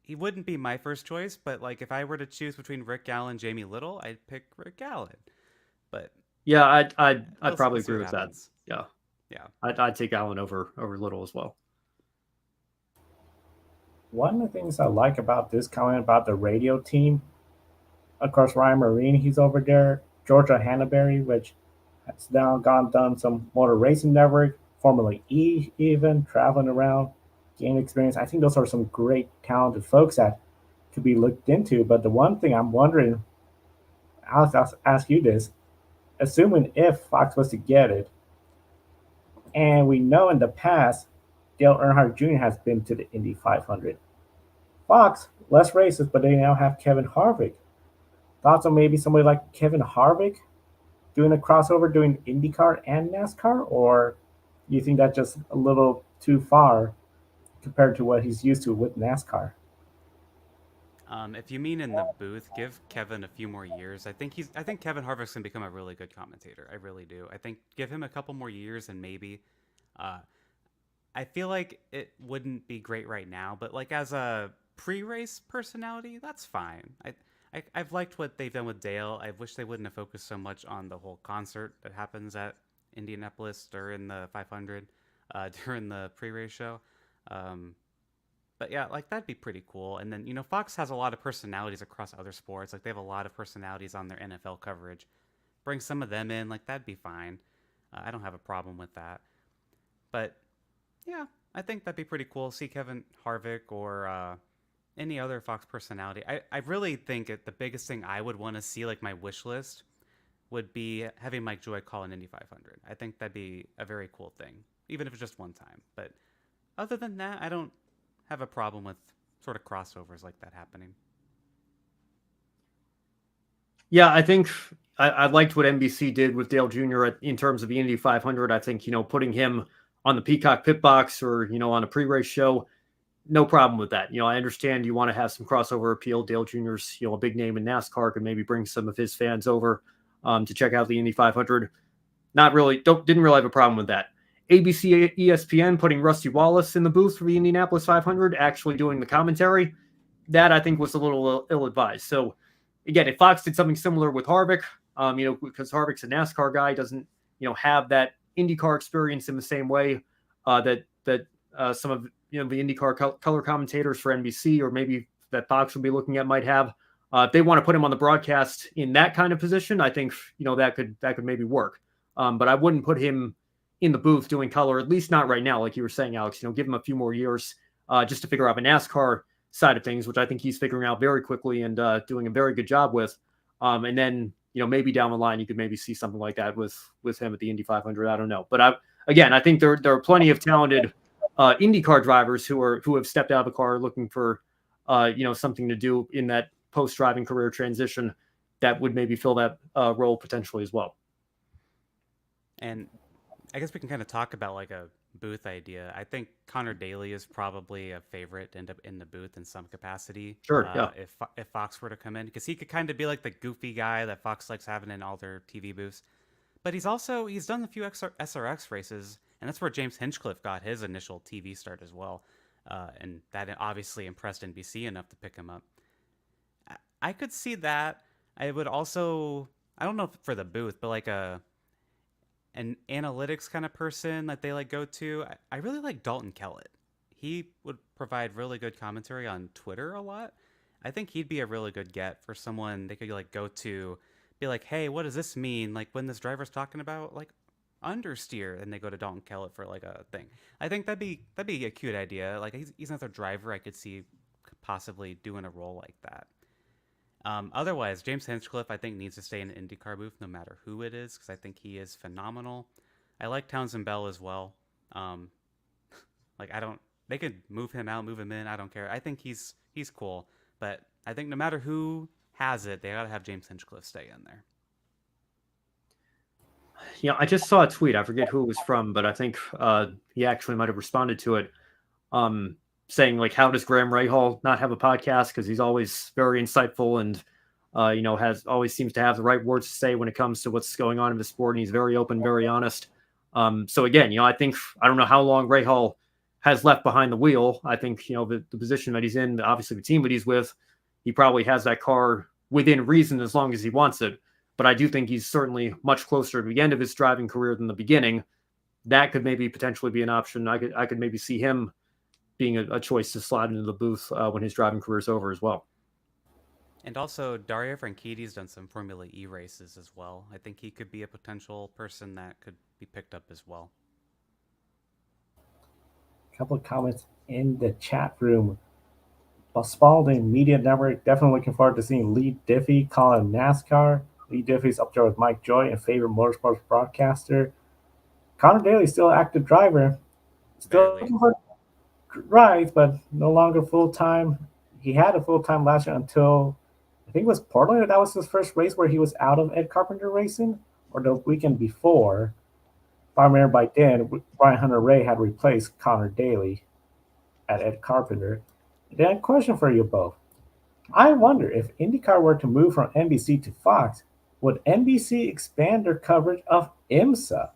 he wouldn't be my first choice. But like, if I were to choose between Rick Allen and Jamie Little, I'd pick Rick Allen. But yeah, I'd probably agree with that. Yeah. I'd take Allen over Little as well. One of the things I like about this comment about the radio team, of course, Ryan Marine, he's over there. Georgia Hannaberry, which has now done some motor racing network, Formula E even, traveling around, gain experience. I think those are some great talented folks that could be looked into. But the one thing I'm wondering, I'll ask you this, assuming if Fox was to get it, and we know in the past, Dale Earnhardt Jr. has been to the Indy 500. Fox, less races, but they now have Kevin Harvick. Thoughts on maybe somebody like Kevin Harvick doing a crossover, doing IndyCar and NASCAR? Or you think that's just a little too far compared to what he's used to with NASCAR? If you mean in the booth, give Kevin a few more years. I think Kevin Harvick's gonna become a really good commentator. I really do. I think give him a couple more years and maybe. I feel like it wouldn't be great right now, but like as a pre-race personality, that's fine. I've liked what they've done with Dale. I wish they wouldn't have focused so much on the whole concert that happens at Indianapolis during the 500, during the pre-race show. But yeah, like that'd be pretty cool. And then, Fox has a lot of personalities across other sports. Like they have a lot of personalities on their NFL coverage. Bring some of them in, like that'd be fine. I don't have a problem with that. But yeah, I think that'd be pretty cool. See Kevin Harvick or any other Fox personality. I really think the biggest thing I would want to see, like my wish list, would be having Mike Joy call an Indy 500. I think that'd be a very cool thing, even if it's just one time. But other than that, I don't have a problem with sort of crossovers like that happening. Yeah, I think I liked what NBC did with Dale Jr. In terms of the Indy 500. I think, putting him on the Peacock pit box or, on a pre-race show, no problem with that. I understand you want to have some crossover appeal. Dale Jr.'s, a big name in NASCAR, could maybe bring some of his fans over to check out the Indy 500. Didn't really have a problem with that. ABC, ESPN putting Rusty Wallace in the booth for the Indianapolis 500, actually doing the commentary, that I think was a little ill-advised. So again, if Fox did something similar with Harvick, because Harvick's a NASCAR guy, doesn't, have that IndyCar experience in the same way that some of, the IndyCar color commentators for NBC or maybe that Fox would be looking at might have. If they want to put him on the broadcast in that kind of position, I think, that could maybe work. But I wouldn't put him in the booth doing color, at least not right now, like you were saying, Alex. Give him a few more years just to figure out the NASCAR side of things, which I think he's figuring out very quickly and doing a very good job with. And then, maybe down the line, you could maybe see something like that with him at the Indy 500. I don't know. But I think there are plenty of talented IndyCar drivers who have stepped out of the car looking for, something to do in that post-driving career transition that would maybe fill that role potentially as well. And I guess we can kind of talk about like a booth idea. I think Connor Daly is probably a favorite to end up in the booth in some capacity. Sure, yeah. If Fox were to come in, because he could kind of be like the goofy guy that Fox likes having in all their TV booths. But he's done a few SRX races, and that's where James Hinchcliffe got his initial TV start as well. And that obviously impressed NBC enough to pick him up. I could see that. I would also, I don't know if for the booth, but like an analytics kind of person that they like go to. I really like Dalton Kellett. He would provide really good commentary on Twitter a lot. I think he'd be a really good get for someone they could like go to, be like, hey, what does this mean? Like when this driver's talking about like understeer, and they go to Dalton Kellett for like a thing. I think that'd be a cute idea. Like he's another driver I could see possibly doing a role like that. Otherwise, James Hinchcliffe, I think, needs to stay in an IndyCar booth no matter who it is, because I think he is phenomenal. I like Townsend Bell as well. They could move him out, move him in. I don't care. I think he's cool. But I think no matter who has it, they got to have James Hinchcliffe stay in there. I just saw a tweet. I forget who it was from, but I think he actually might have responded to it. Saying like, how does Graham Rahal not have a podcast? Because he's always very insightful and, always seems to have the right words to say when it comes to what's going on in the sport. And he's very open, very honest. So again, I think, I don't know how long Rahal has left behind the wheel. I think, the position that he's in, obviously the team that he's with, he probably has that car within reason as long as he wants it. But I do think he's certainly much closer to the end of his driving career than the beginning. That could maybe potentially be an option. I could maybe see him being a choice to slide into the booth when his driving career is over as well. And also, Dario Franchitti's done some Formula E races as well. I think he could be a potential person that could be picked up as well. A couple of comments in the chat room. Spalding Media Network, definitely looking forward to seeing Lee Diffie calling NASCAR. Lee Diffie's up there with Mike Joy and favorite motorsports broadcaster. Connor Daly, still an active driver. Still looking for rides, but no longer full-time. He had a full-time last year until, I think it was Portland. That was his first race where he was out of Ed Carpenter racing, or the weekend before. If I remember by then, Brian Hunter-Ray had replaced Connor Daly at Ed Carpenter. And then a question for you both. I wonder if IndyCar were to move from NBC to Fox, would NBC expand their coverage of IMSA?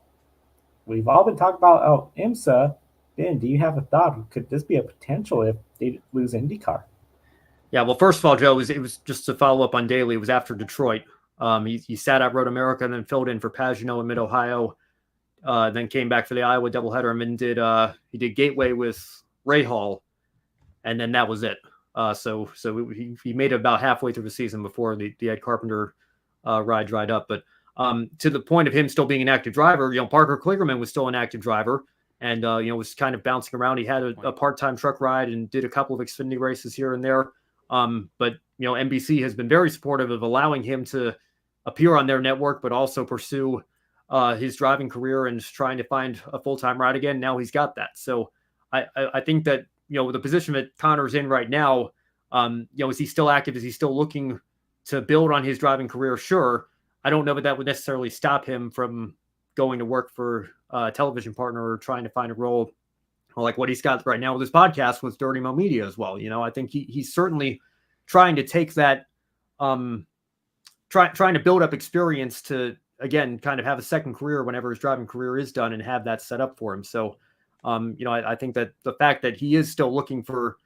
We've all been talking about IMSA. Ben, do you have a thought? Could this be a potential if they lose IndyCar? Yeah, well, first of all, Joe, it was just to follow up on Daly. It was after Detroit. He sat out Road America and then filled in for Pagano in Mid Ohio. Then came back for the Iowa doubleheader and then he did Gateway with Ray Hall, and then that was it. So he made it about halfway through the season before the Ed Carpenter ride dried up. But to the point of him still being an active driver, Parker Kligerman was still an active driver and was kind of bouncing around. He had a part-time truck ride and did a couple of Xfinity races here and there. But NBC has been very supportive of allowing him to appear on their network, but also pursue his driving career and trying to find a full-time ride again. Now he's got that. So I think that, the position that Connor's in right now, is he still active? Is he still looking to build on his driving career? Sure. I don't know that would necessarily stop him from going to work for a television partner or trying to find a role like what he's got right now with his podcast with Dirty Mo Media as well. I think he's certainly trying to take that, trying to build up experience to, again, kind of have a second career whenever his driving career is done and have that set up for him. So, I think that the fact that he is still looking for,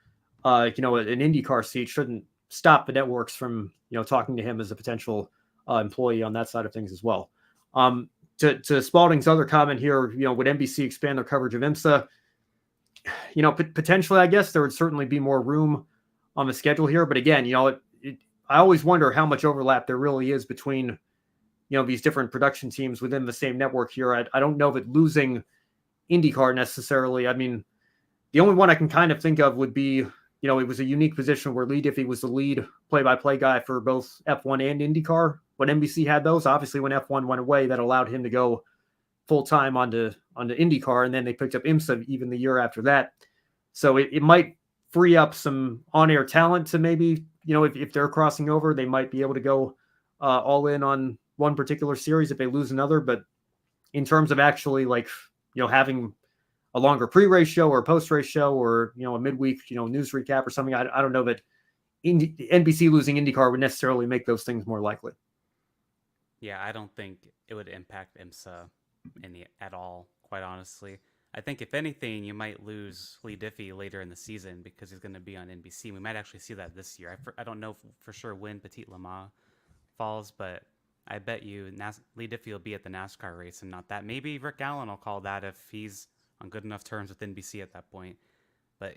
an IndyCar seat shouldn't stop the networks from, talking to him as a potential employee on that side of things as well. To Spalding's other comment here, would NBC expand their coverage of IMSA? Potentially, I guess there would certainly be more room on the schedule here. But again, I always wonder how much overlap there really is between, these different production teams within the same network here. I don't know that losing IndyCar necessarily. I mean, the only one I can kind of think of would be, it was a unique position where Lee Diffie was the lead play-by-play guy for both F1 and IndyCar. When NBC had those, obviously when F1 went away, that allowed him to go full-time onto IndyCar, and then they picked up IMSA even the year after that. So it might free up some on-air talent to maybe, if they're crossing over, they might be able to go all in on one particular series if they lose another. But in terms of actually having a longer pre-race show or post-race show or, a midweek, news recap or something, I don't know that NBC losing IndyCar would necessarily make those things more likely. Yeah, I don't think it would impact IMSA at all, quite honestly. I think if anything, you might lose Lee Diffie later in the season because he's going to be on NBC. We might actually see that this year. I don't know for sure when Petit Le Mans falls, but I bet you Lee Diffie will be at the NASCAR race and not that. Maybe Rick Allen will call that if he's on good enough terms with NBC at that point. But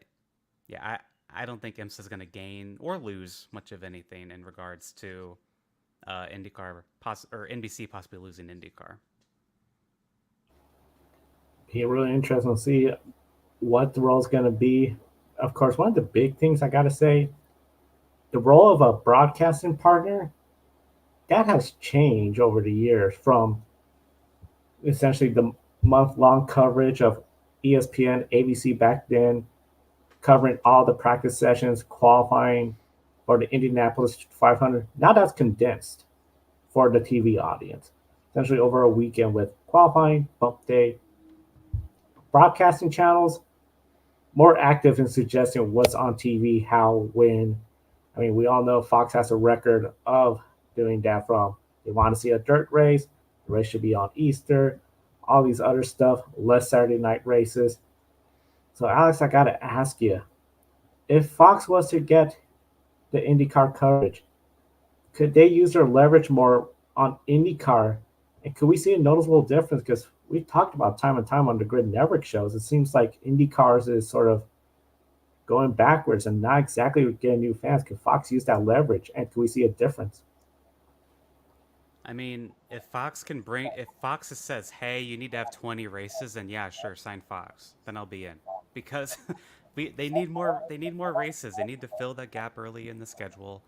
yeah, I don't think IMSA is going to gain or lose much of anything in regards to IndyCar or NBC possibly losing IndyCar. Be really interesting to see what the role is going to be. Of course, one of the big things I got to say, the role of a broadcasting partner, that has changed over the years from essentially the month-long coverage of ESPN, ABC back then, covering all the practice sessions, qualifying for the Indianapolis 500. Now that's condensed for the TV audience, essentially over a weekend with qualifying, bump day. Broadcasting channels more active in suggesting what's on TV, how, when. I mean, we all know Fox has a record of doing that. From they want to see a dirt race, the race should be on Easter, all these other stuff, less Saturday night races. So, Alex, I got to ask you, if Fox was to get the IndyCar coverage, could they use their leverage more on IndyCar? And could we see a noticeable difference? Because we've talked about time and time on the Grid Network shows. It seems like IndyCars is sort of going backwards and not exactly getting new fans. Could Fox use that leverage? And could we see a difference? I mean, if Fox says, hey, you need to have 20 races, then yeah, sure, sign Fox. Then I'll be in. Because they need more races. They need to fill that gap early in the schedule.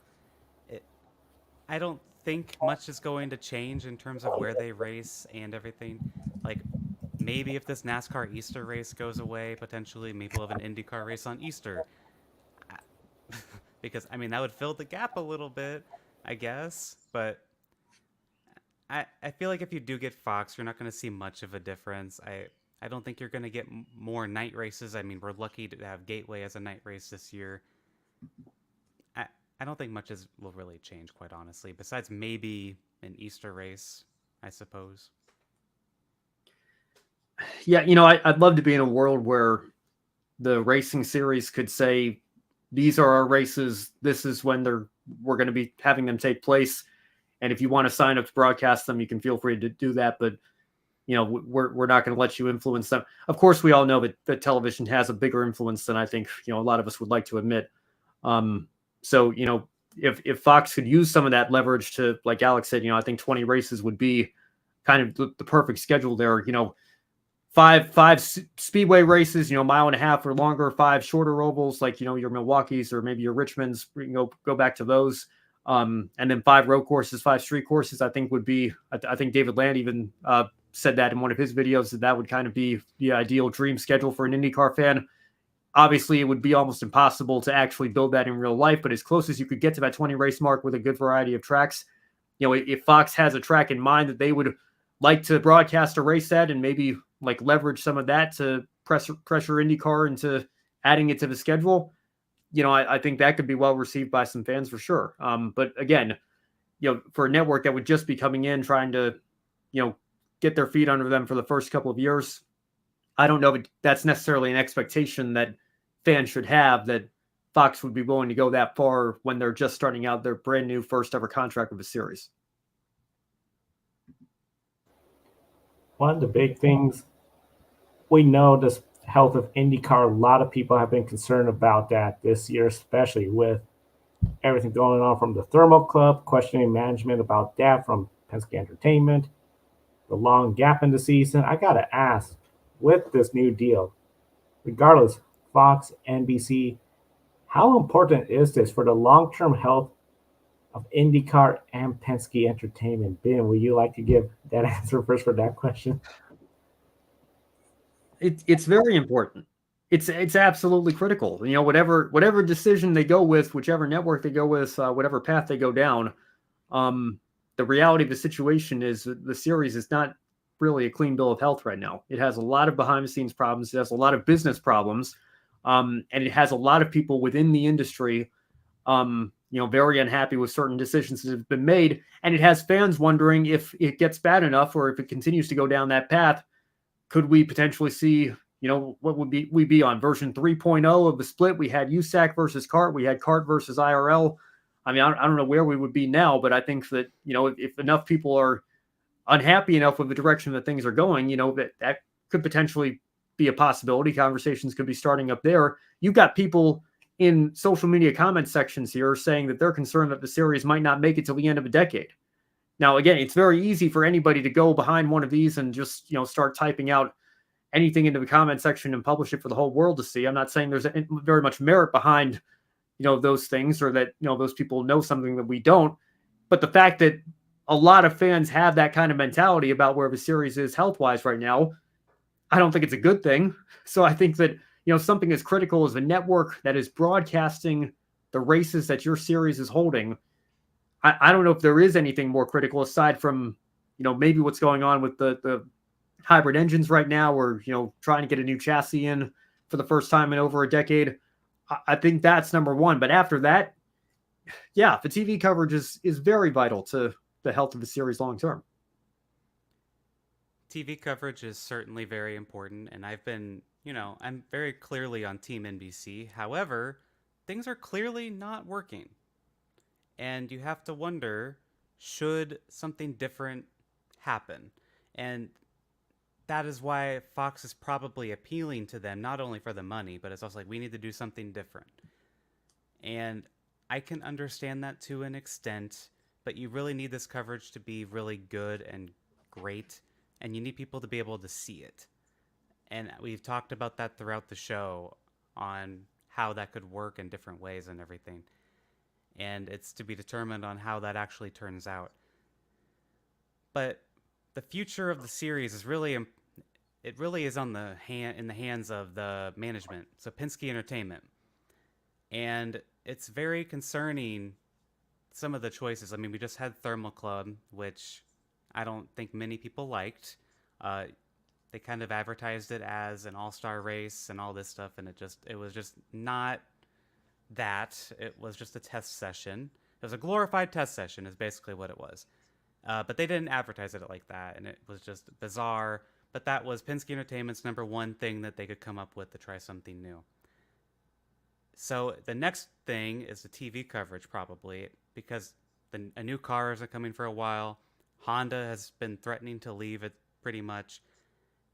I don't think much is going to change in terms of where they race and everything. Like, maybe if this NASCAR Easter race goes away, potentially, maybe we'll have an IndyCar race on Easter. Because, I mean, that would fill the gap a little bit, I guess. But I feel like if you do get Fox, you're not going to see much of a difference. I don't think you're going to get more night races. I mean, we're lucky to have Gateway as a night race this year. I don't think much will really change, quite honestly, besides maybe an Easter race, I suppose. Yeah, I'd love to be in a world where the racing series could say, these are our races. This is when we're going to be having them take place. And if you want to sign up to broadcast them, you can feel free to do that. But we're not going to let you influence them. Of course, we all know that television has a bigger influence than I think a lot of us would like to admit. So if Fox could use some of that leverage to, like Alex said, I think 20 races would be kind of the perfect schedule there. Five speedway races, mile and a half or longer, 5 shorter ovals, like your Milwaukee's or maybe your Richmonds. Go back to those. And then 5 road courses, 5 street courses, I think would be. I think David Land even said that in one of his videos, that would kind of be the ideal dream schedule for an IndyCar fan. Obviously, it would be almost impossible to actually build that in real life, but as close as you could get to that 20 race mark with a good variety of tracks, if Fox has a track in mind that they would like to broadcast a race at, and maybe like leverage some of that to pressure IndyCar into adding it to the schedule, I think that could be well received by some fans for sure. But again, for a network that would just be coming in trying to, get their feet under them for the first couple of years, I don't know if that's necessarily an expectation that fans should have, that Fox would be willing to go that far when they're just starting out their brand new first ever contract with the series. One of the big things, we know this health of IndyCar, a lot of people have been concerned about that this year, especially with everything going on from the Thermal Club, questioning management about that from Penske Entertainment, the long gap in the season. I got to ask, with this new deal, regardless, Fox, NBC, how important is this for the long-term health of IndyCar and Penske Entertainment? Ben, would you like to give that answer first for that question? It's very important. It's absolutely critical. Whatever decision they go with, whichever network they go with, whatever path they go down, the reality of the situation is the series is not really a clean bill of health right now. It has a lot of behind the scenes problems. It has a lot of business problems. And it has a lot of people within the industry, very unhappy with certain decisions that have been made. And it has fans wondering if it gets bad enough, or if it continues to go down that path, could we potentially see, what would we be on version 3.0 of the split? We had USAC versus CART. We had CART versus IRL. I mean, I don't know where we would be now, but I think that, if enough people are unhappy enough with the direction that things are going, that could potentially be a possibility. Conversations could be starting up there. You've got people in social media comment sections here saying that they're concerned that the series might not make it till the end of a decade. Now, again, it's very easy for anybody to go behind one of these and just, start typing out anything into the comment section and publish it for the whole world to see. I'm not saying there's very much merit behind, those things, or that, those people know something that we don't. But the fact that a lot of fans have that kind of mentality about where the series is health-wise right now, I don't think it's a good thing. So I think that, something as critical as a network that is broadcasting the races that your series is holding, I don't know if there is anything more critical aside from, maybe what's going on with the hybrid engines right now, or, trying to get a new chassis in for the first time in over a decade. I think that's number one. But after that, yeah, the TV coverage is very vital to the health of the series long term. TV coverage is certainly very important, and I've been, I'm very clearly on Team NBC. However, things are clearly not working. And you have to wonder, should something different happen? And that is why Fox is probably appealing to them, not only for the money, but it's also like, we need to do something different. And I can understand that to an extent, but you really need this coverage to be really good and great, and you need people to be able to see it. And we've talked about that throughout the show on how that could work in different ways and everything. And it's to be determined on how that actually turns out. But the future of the series is really, it really is in the hands of the management, so Penske Entertainment. And it's very concerning, some of the choices. I mean, we just had Thermal Club, which I don't think many people liked. They kind of advertised it as an all-star race and all this stuff, and it was just not that. It was just a test session. It was a glorified test session is basically what it was. But they didn't advertise it like that, and it was just bizarre. But that was Penske Entertainment's number one thing that they could come up with to try something new. So the next thing is the TV coverage, probably, because a new car isn't coming for a while. Honda has been threatening to leave it pretty much.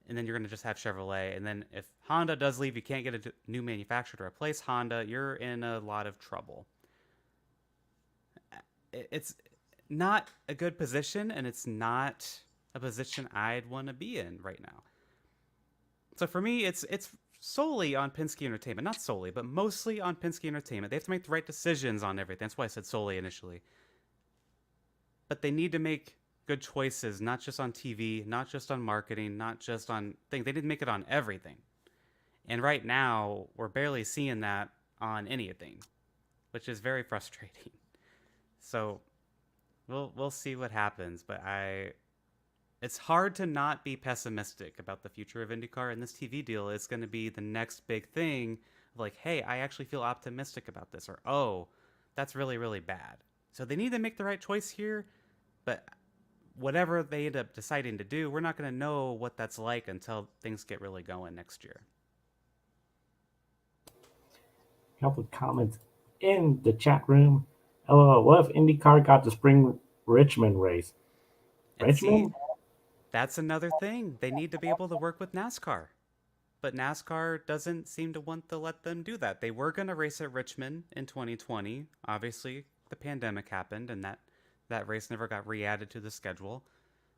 And then you're going to just have Chevrolet. And then if Honda does leave, you can't get a new manufacturer to replace Honda, you're in a lot of trouble. It's not a good position, and it's not a position I'd want to be in right now. So for me, it's solely on Penske Entertainment. Not solely, but mostly on Penske Entertainment. They have to make the right decisions on everything. That's why I said solely initially. But they need to make good choices, not just on TV, not just on marketing, not just on things. They need to make it on everything. And right now, we're barely seeing that on anything, which is very frustrating. So we'll see what happens, but it's hard to not be pessimistic about the future of IndyCar, and this TV deal is going to be the next big thing. Like, hey, I actually feel optimistic about this, or oh, that's really, really bad. So they need to make the right choice here, but whatever they end up deciding to do, we're not going to know what that's like until things get really going next year. A couple of comments in the chat room. What if IndyCar got the spring Richmond race? And Richmond? see, that's another thing. They need to be able to work with NASCAR. But NASCAR doesn't seem to want to let them do that. They were going to race at Richmond in 2020. Obviously, the pandemic happened, and that race never got re-added to the schedule.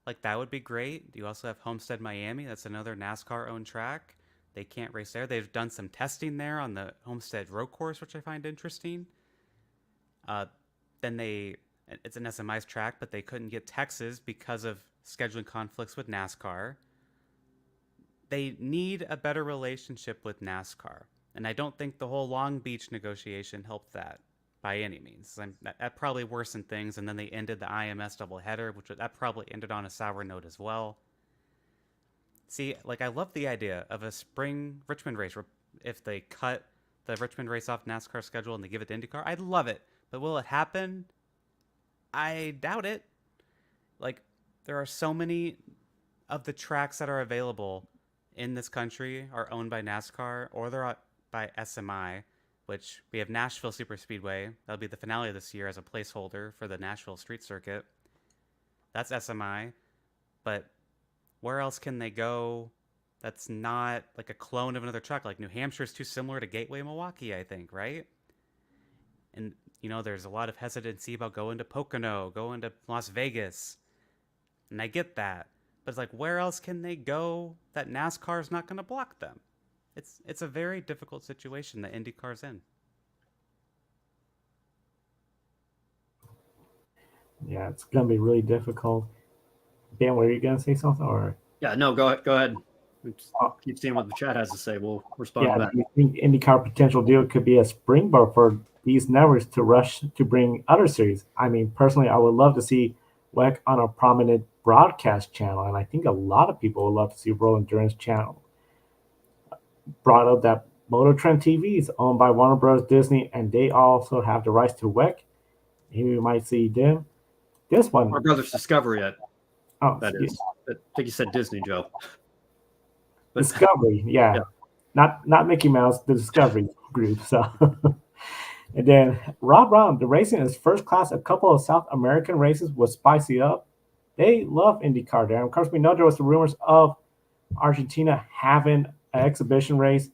Like, that would be great. You also have Homestead, Miami. That's another NASCAR-owned track. They can't race there. They've done some testing there on the Homestead road course, which I find interesting. It's an SMI's track, but they couldn't get Texas because of scheduling conflicts with NASCAR. They need a better relationship with NASCAR. And I don't think the whole Long Beach negotiation helped that by any means. That probably worsened things, and then they ended the IMS doubleheader, that probably ended on a sour note as well. See, like, I love the idea of a spring Richmond race where if they cut the Richmond race off NASCAR schedule and they give it to IndyCar, I'd love it. But will it happen? I doubt it. Like, there are so many of the tracks that are available in this country are owned by NASCAR, or they're by SMI, which we have Nashville Super Speedway. That'll be the finale this year as a placeholder for the Nashville Street Circuit. That's SMI. But where else can they go that's not like a clone of another track? Like, New Hampshire is too similar to Gateway Milwaukee, I think, right? And, there's a lot of hesitancy about going to Pocono, going to Las Vegas. And I get that. But it's like, where else can they go that NASCAR is not going to block them? It's a very difficult situation that IndyCar's in. Yeah, it's going to be really difficult. Dan, were you going to say something? Or Yeah, no, go ahead. Keep seeing what the chat has to say. We'll respond to that. Do you think IndyCar potential deal could be a springboard for these networks to rush to bring other series? I mean, personally, I would love to see WEC on a prominent broadcast channel, and I think a lot of people would love to see Road Endurance Channel. Brought up that Motor Trend TV is owned by Warner Bros. Disney, and they also have the rights to WEC. Maybe we might see them. This one, Warner Brothers Discovery, that excuse is. I think you said Disney, Joe. But, Discovery, yeah. Not Mickey Mouse, the Discovery group. So, and then Rob Brown, the racing is first class. A couple of South American races would spice it up. They love IndyCar there. And of course, we know there was the rumors of Argentina having an exhibition race.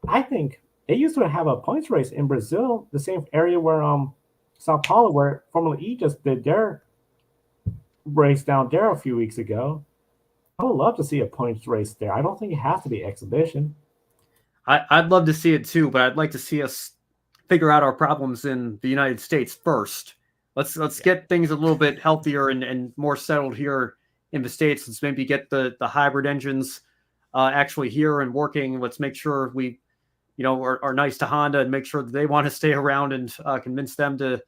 I think they used to have a points race in Brazil, the same area where Sao Paulo, where Formula E just did their race down there a few weeks ago. I would love to see a points race there. I don't think it has to be exhibition. I'd love to see it too, but I'd like to see us figure out our problems in the United States first. Let's get things a little bit healthier and more settled here in the States. Let's maybe get the hybrid engines actually here and working. Let's make sure we, are nice to Honda and make sure that they want to stay around and convince them to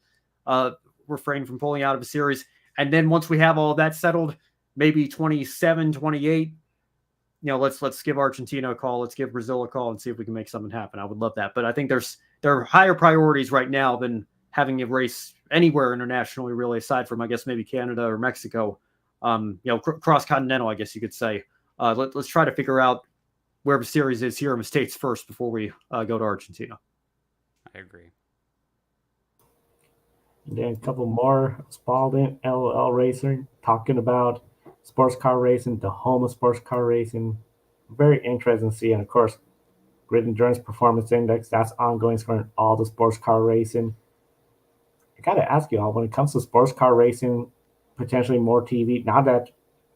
refrain from pulling out of a series. And then once we have all that settled, maybe 27, 28, let's give Argentina a call. Let's give Brazil a call and see if we can make something happen. I would love that. But I think there are higher priorities right now than having a race anywhere internationally, really, aside from, I guess, maybe Canada or Mexico, cross-continental, I guess you could say. Let's try to figure out where the series is here in the States first before we go to Argentina. I I agree. And then a couple more. Spalding, LL Racing, talking about sports car racing, the home of sports car racing. Very interesting to see. And of course, Grid Endurance Performance Index, that's ongoing for all the sports car racing. I got to ask you all, when it comes to sports car racing, potentially more TV, now that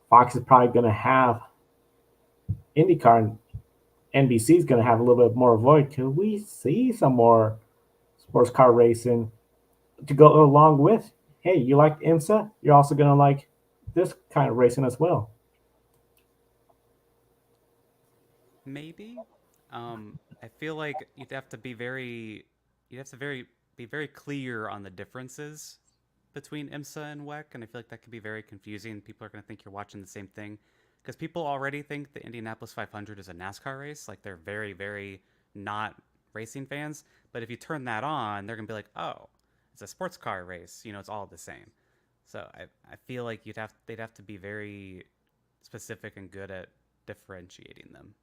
Fox is probably going to have IndyCar and NBC is going to have a little bit more void, could we see some more sports car racing to go along with, hey, you like IMSA, you're also going to like this kind of racing as well? Maybe. I feel like you'd have to be very clear on the differences between IMSA and WEC, and I feel like that could be very confusing. People are going to think you're watching the same thing because people already think the Indianapolis 500 is a NASCAR race. Like they're very, very not racing fans. But if you turn that on, they're going to be like, oh, it's a sports car race. You know, it's all the same. So I feel like they'd have to be very specific and good at differentiating them.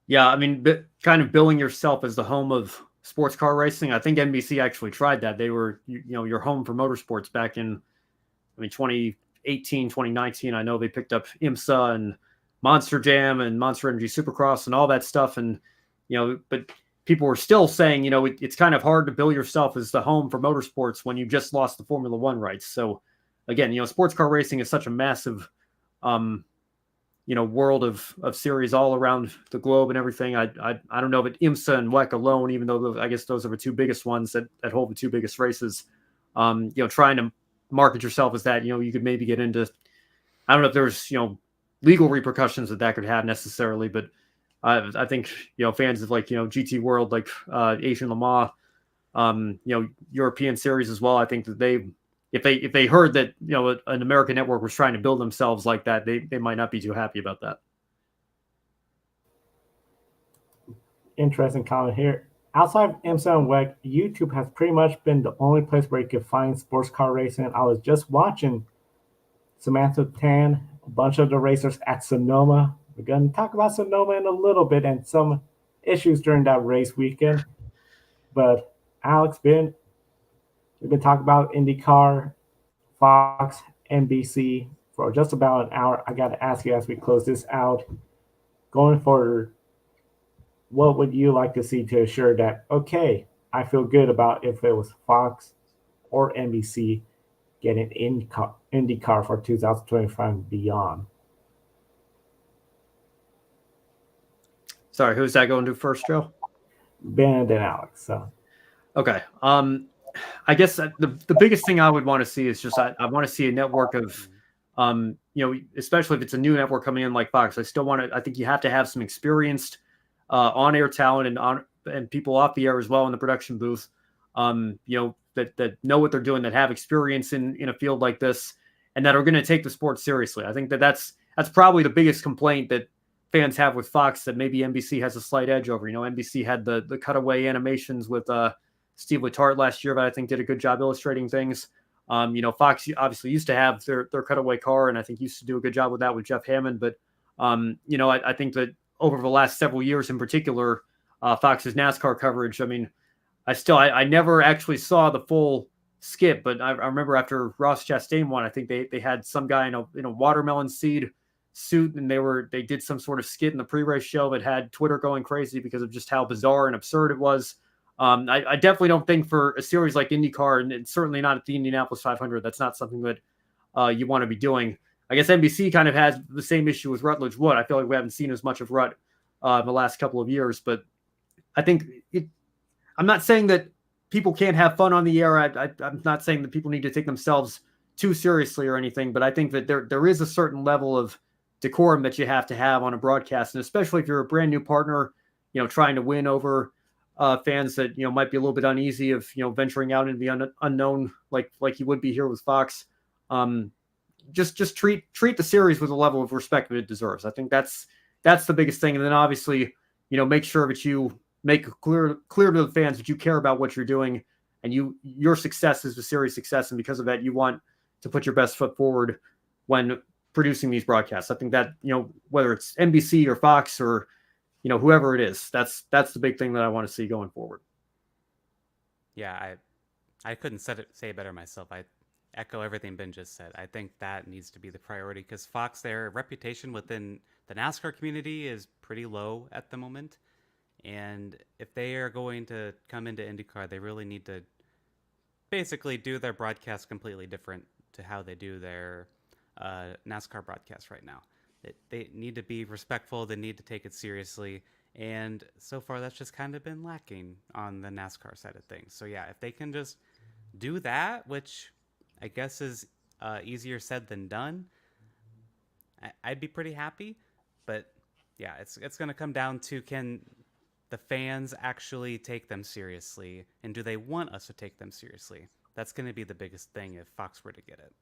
Yeah, I mean, kind of billing yourself as the home of sports car racing. I think NBC actually tried that. They were, your home for motorsports back in, 2018, 2019. I know they picked up IMSA and Monster Jam and Monster Energy Supercross and all that stuff. And, but people were still saying, it's kind of hard to bill yourself as the home for motorsports when you just lost the Formula One rights. So again, sports car racing is such a massive, world of series all around the globe and everything. I don't know if IMSA and WEC alone, even though I guess those are the two biggest ones that hold the two biggest races. Trying to market yourself as that, you could maybe get into, I don't know if there's, legal repercussions that could have necessarily, but I think, fans of like, GT World, like Asian Le Mans, European series as well. I think that if they heard that, an American network was trying to build themselves like that, they might not be too happy about that. Interesting comment here. Outside of IMSA and WEC, YouTube has pretty much been the only place where you can find sports car racing. I was just watching Samantha Tan, a bunch of the racers at Sonoma. We're going to talk about Sonoma in a little bit and some issues during that race weekend. But Alex, we've been talking about IndyCar, Fox, NBC for just about an hour. I got to ask you as we close this out, going forward, what would you like to see to assure that, okay, I feel good about if it was Fox or NBC getting IndyCar for 2025 and beyond? Sorry, who's that going to first, Joe? Ben and then Alex. So. Okay. I guess the biggest thing I would want to see is just I want to see a network of, especially if it's a new network coming in like Fox. I think you have to have some experienced on-air talent and people off the air as well in the production booth, that know what they're doing, that have experience in a field like this, and that are going to take the sport seriously. I think that's probably the biggest complaint that fans have with Fox, that maybe NBC has a slight edge over. NBC had the cutaway animations with Steve Letarte last year, but I think did a good job illustrating things. Fox obviously used to have their cutaway car, and I think used to do a good job with that with Jeff Hammond. But, I think that over the last several years in particular, Fox's NASCAR coverage, I never actually saw the full skip, but I remember after Ross Chastain won, I think they had some guy in a watermelon seed suit, and they did some sort of skit in the pre-race show that had Twitter going crazy because of just how bizarre and absurd it was. I definitely don't think for a series like IndyCar, and certainly not at the Indianapolis 500, that's not something that you want to be doing. I guess NBC kind of has the same issue with Rutledge Wood. I feel like we haven't seen as much of Rut in the last couple of years, but I think I'm not saying that people can't have fun on the air. I'm not saying that people need to take themselves too seriously or anything, but I think that there is a certain level of decorum that you have to have on a broadcast, and especially if you're a brand new partner, trying to win over fans that might be a little bit uneasy of venturing out into the unknown like you would be here with Fox. Just treat the series with a level of respect that it deserves. I think that's the biggest thing. And then obviously, make sure that you make clear to the fans that you care about what you're doing, and your success is the series success. And because of that, you want to put your best foot forward when producing these broadcasts. I think that, whether it's NBC or Fox or whoever it is. That's the big thing that I want to see going forward. Yeah, I couldn't say it better myself. I echo everything Ben just said. I think that needs to be the priority because Fox, their reputation within the NASCAR community is pretty low at the moment. And if they are going to come into IndyCar, they really need to basically do their broadcast completely different to how they do their NASCAR broadcast right now. They need to be respectful. They need to take it seriously. And so far, that's just kind of been lacking on the NASCAR side of things. So yeah, if they can just do that, which I guess is easier said than done, I'd be pretty happy. But yeah, it's going to come down to, can the fans actually take them seriously, and do they want us to take them seriously? That's going to be the biggest thing if Fox were to get it.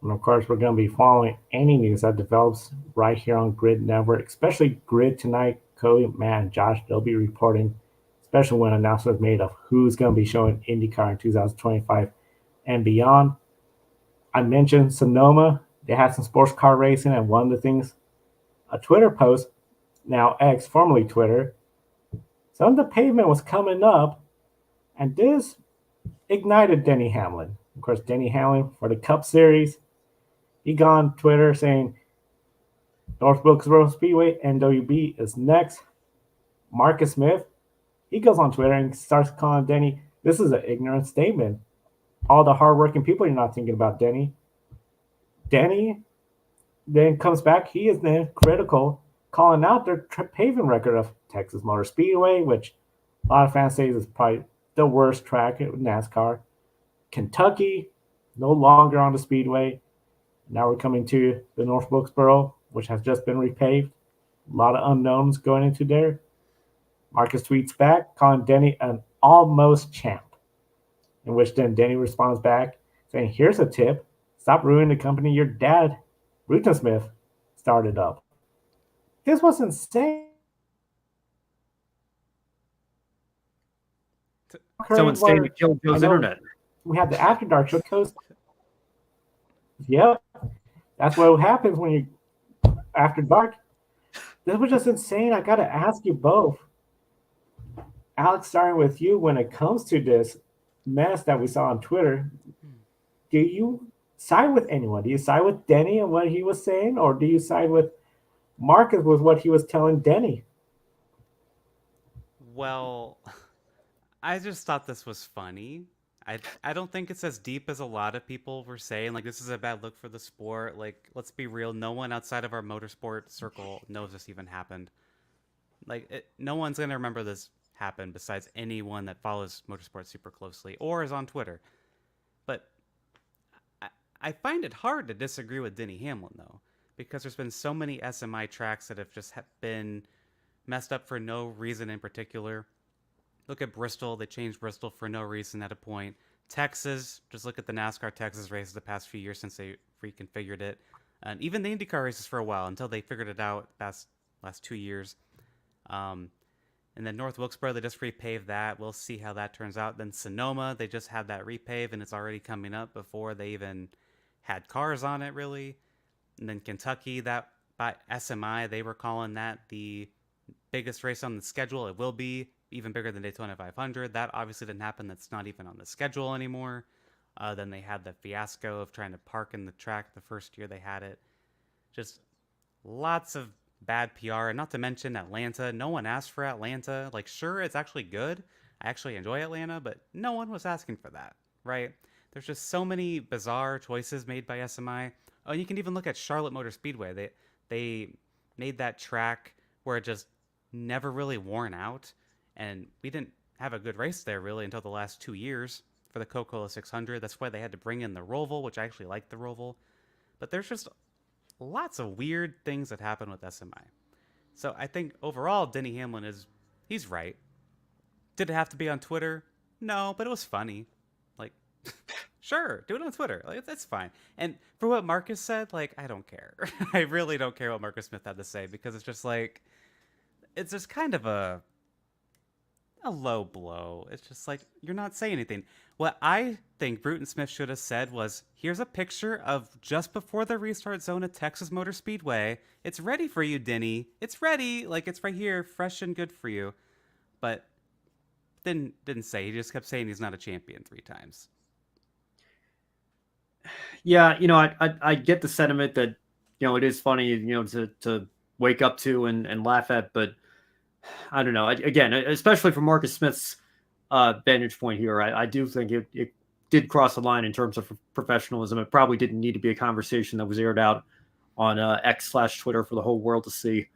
And of course, we're going to be following any news that develops right here on Grid Network, especially Grid tonight. Cody, man, Josh, they'll be reporting, especially when announcement is made of who's going to be showing IndyCar in 2025 and beyond. I mentioned Sonoma. They had some sports car racing, and one of the things, a Twitter post, now X, formerly Twitter, some of the pavement was coming up, and this ignited Denny Hamlin. Of course, Denny Hamlin for the Cup Series, he got on Twitter saying North Wilkesboro Speedway NWB is next. Marcus Smith, he goes on Twitter and starts calling Denny, this is an ignorant statement. All the hardworking people, you're not thinking about Denny. Denny then comes back. He is then critical, calling out their paving record of Texas Motor Speedway, which a lot of fans say is probably the worst track in NASCAR. Kentucky, no longer on the Speedway. Now we're coming to the North Wilkesboro, which has just been repaved. A lot of unknowns going into there. Marcus tweets back, calling Denny an almost champ, in which then Denny responds back saying, here's a tip. Stop ruining the company your dad, Bruton Smith, started up. This was insane. So insane it killed Joe's internet. We had the After Dark show coast. Yep. That's what happens when you After Dark. This was just insane. I got to ask you both. Alex, starting with you, when it comes to this mess that we saw on Twitter, do you side with anyone? Do you side with Denny and what he was saying, or do you side with Marcus with what he was telling Denny? Well, I just thought this was funny. I don't think it's as deep as a lot of people were saying. Like, this is a bad look for the sport. Like, let's be real. No one outside of our motorsport circle knows this even happened. Like, no one's going to remember this happened besides anyone that follows motorsport super closely or is on Twitter. But I find it hard to disagree with Denny Hamlin, though, because there's been so many SMI tracks that have just been messed up for no reason in particular. Look at Bristol. They changed Bristol for no reason at a point. Texas, just look at the NASCAR Texas races the past few years since they reconfigured it. And even the IndyCar races for a while until they figured it out last 2 years. And then North Wilkesboro, they just repaved that. We'll see how that turns out. Then Sonoma, they just had that repave, and it's already coming up before they even had cars on it, really. And then Kentucky, that by SMI, they were calling that the biggest race on the schedule. It will be even bigger than Daytona 500. That obviously didn't happen. That's not even on the schedule anymore. Then they had the fiasco of trying to park in the track the first year they had it. Just lots of bad PR, and not to mention Atlanta. No one asked for Atlanta. Like, sure, it's actually good. I actually enjoy Atlanta, but no one was asking for that, right? There's just so many bizarre choices made by SMI. Oh, you can even look at Charlotte Motor Speedway. They made that track where it just never really worn out, and we didn't have a good race there really until the last 2 years for the Coca-Cola 600. That's why they had to bring in the Roval, which I actually like the Roval. But there's just lots of weird things that happen with SMI. So I think overall, Denny Hamlin he's right. Did it have to be on Twitter? No, but it was funny. Like, sure, do it on Twitter. Like, that's fine. And for what Marcus said, like, I don't care. I really don't care what Marcus Smith had to say, because it's just like, it's just kind of a low blow. It's just like, you're not saying anything. What I think Bruton Smith should have said was, here's a picture of just before the restart zone at Texas Motor Speedway. It's ready for you, Denny. It's ready. Like, it's right here, fresh and good for you. But didn't say. He just kept saying he's not a champion 3 times. Yeah, I get the sentiment that, it is funny, to wake up to and laugh at, but I don't know. Again, especially from Marcus Smith's vantage point here, I do think it did cross the line in terms of professionalism. It probably didn't need to be a conversation that was aired out on X/Twitter for the whole world to see.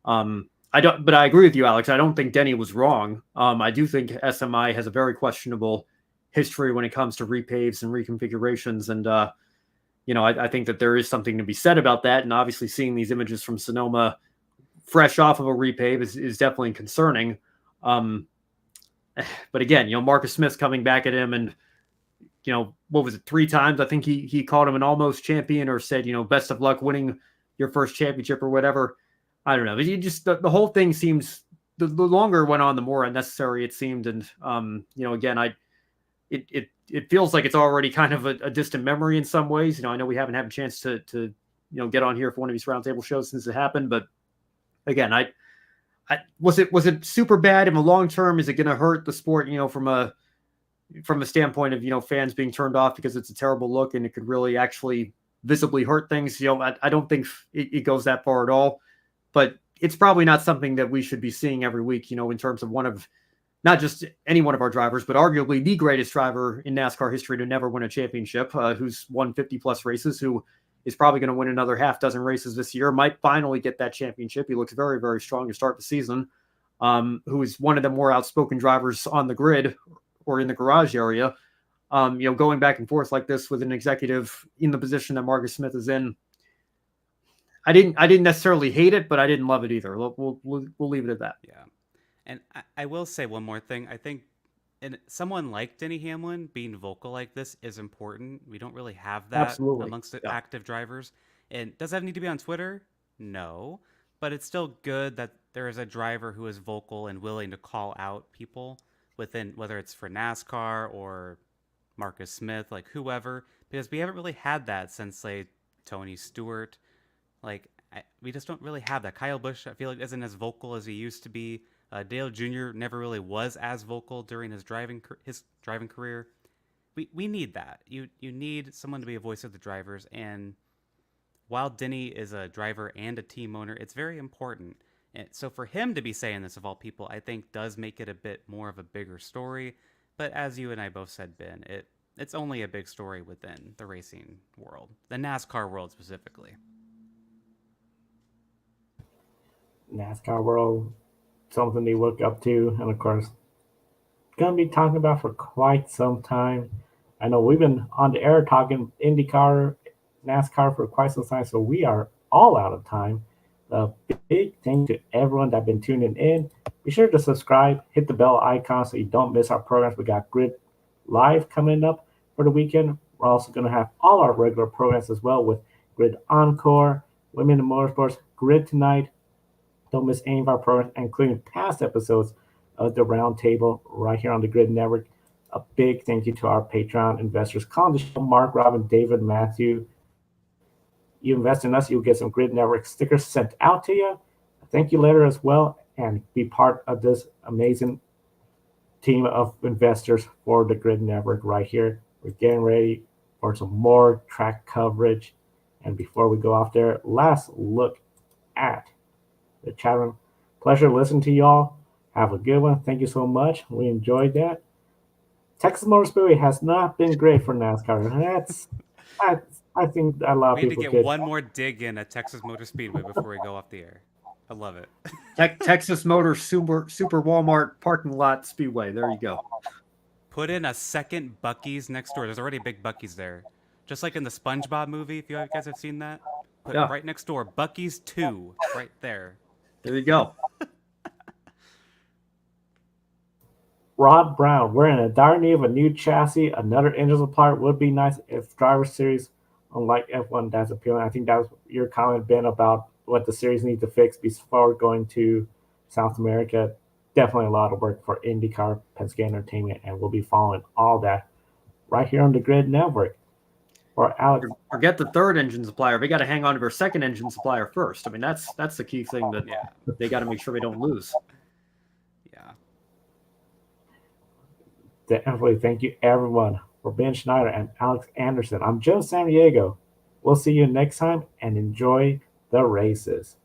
But I agree with you, Alex. I don't think Denny was wrong. I do think SMI has a very questionable history when it comes to repaves and reconfigurations. And, I think that there is something to be said about that. And obviously seeing these images from Sonoma fresh off of a repave is definitely concerning. But again, Marcus Smith's coming back at him and, what was it, 3 times? I think he called him an almost champion or said, best of luck winning your first championship or whatever. I don't know. But the whole thing seems, the longer it went on, the more unnecessary it seemed. And, again, it feels like it's already kind of a distant memory in some ways. I know we haven't had a chance to get on here for one of these roundtable shows since it happened, but again, was it super bad in the long term? Is it going to hurt the sport, from a standpoint of, fans being turned off because it's a terrible look and it could really actually visibly hurt things? I don't think it goes that far at all, but it's probably not something that we should be seeing every week, in terms of one of, not just any one of our drivers, but arguably the greatest driver in NASCAR history to never win a championship, who's won 50 plus races, who is probably going to win another half dozen races this year, might finally get that championship. He looks very, very strong to start the season, who is one of the more outspoken drivers on the grid or in the garage area. Going back and forth like this with an executive in the position that Marcus Smith is in, I didn't necessarily hate it, but I didn't love it either. We'll leave it at that. Yeah. And I will say one more thing. I think someone like Denny Hamlin being vocal like this is important. We don't really have that Absolutely. amongst active drivers. And does that need to be on Twitter? No. But it's still good that there is a driver who is vocal and willing to call out people within, whether it's for NASCAR or Marcus Smith, like whoever, because we haven't really had that since, say, Tony Stewart. Like, we just don't really have that. Kyle Busch, I feel like, isn't as vocal as he used to be. Dale Jr. never really was as vocal during his driving career. We need that. You need someone to be a voice of the drivers. And while Denny is a driver and a team owner, it's very important. And so for him to be saying this, of all people, I think does make it a bit more of a bigger story. But as you and I both said, Ben, it's only a big story within the racing world, the NASCAR world specifically. NASCAR world, something they look up to, and of course, gonna be talking about for quite some time. I know we've been on the air talking IndyCar, NASCAR for quite some time, so we are all out of time. A big thank you to everyone that's been tuning in. Be sure to subscribe, hit the bell icon so you don't miss our programs. We got Grid Live coming up for the weekend. We're also going to have all our regular programs as well with Grid Encore, Women in Motorsports, Grid Tonight. Don't miss any of our programs, including past episodes of the Roundtable right here on the Grid Network. A big thank you to our Patreon investors. Call the show, Mark, Robin, David, Matthew. You invest in us, you'll get some Grid Network stickers sent out to you. A thank you letter as well, and be part of this amazing team of investors for the Grid Network right here. We're getting ready for some more track coverage. And before we go off there, last look at the chat room. Pleasure listening to y'all. Have a good one. Thank you so much. We enjoyed that. Texas Motor Speedway has not been great for NASCAR. I think a lot of We people need to get one more dig in at Texas Motor Speedway before we go off the air. I love it. Texas Motor Super Walmart parking lot Speedway. There you go. Put in a second Buc-ee's next door. There's already a big Buc-ee's there. Just like in the SpongeBob movie, if you guys have seen that. Put right next door, Buc-ee's 2, right there. There you go. Rod Brown, we're in a dire need of a new chassis. Another engine apart would be nice if driver series, unlike F1, that's appealing. I think that was your comment, Ben, about what the series needs to fix before going to South America. definitely a lot of work for IndyCar, Penske Entertainment, and we'll be following all that right here on the Grid Network. For Alex, Forget the third engine supplier. They got to hang on to their second engine supplier first. I mean, that's the key thing that Yeah. they got to make sure they don't lose. Yeah. definitely thank you everyone for Ben Schneider and Alex Anderson. I'm Joe Samdiego. We'll see you next time and enjoy the races.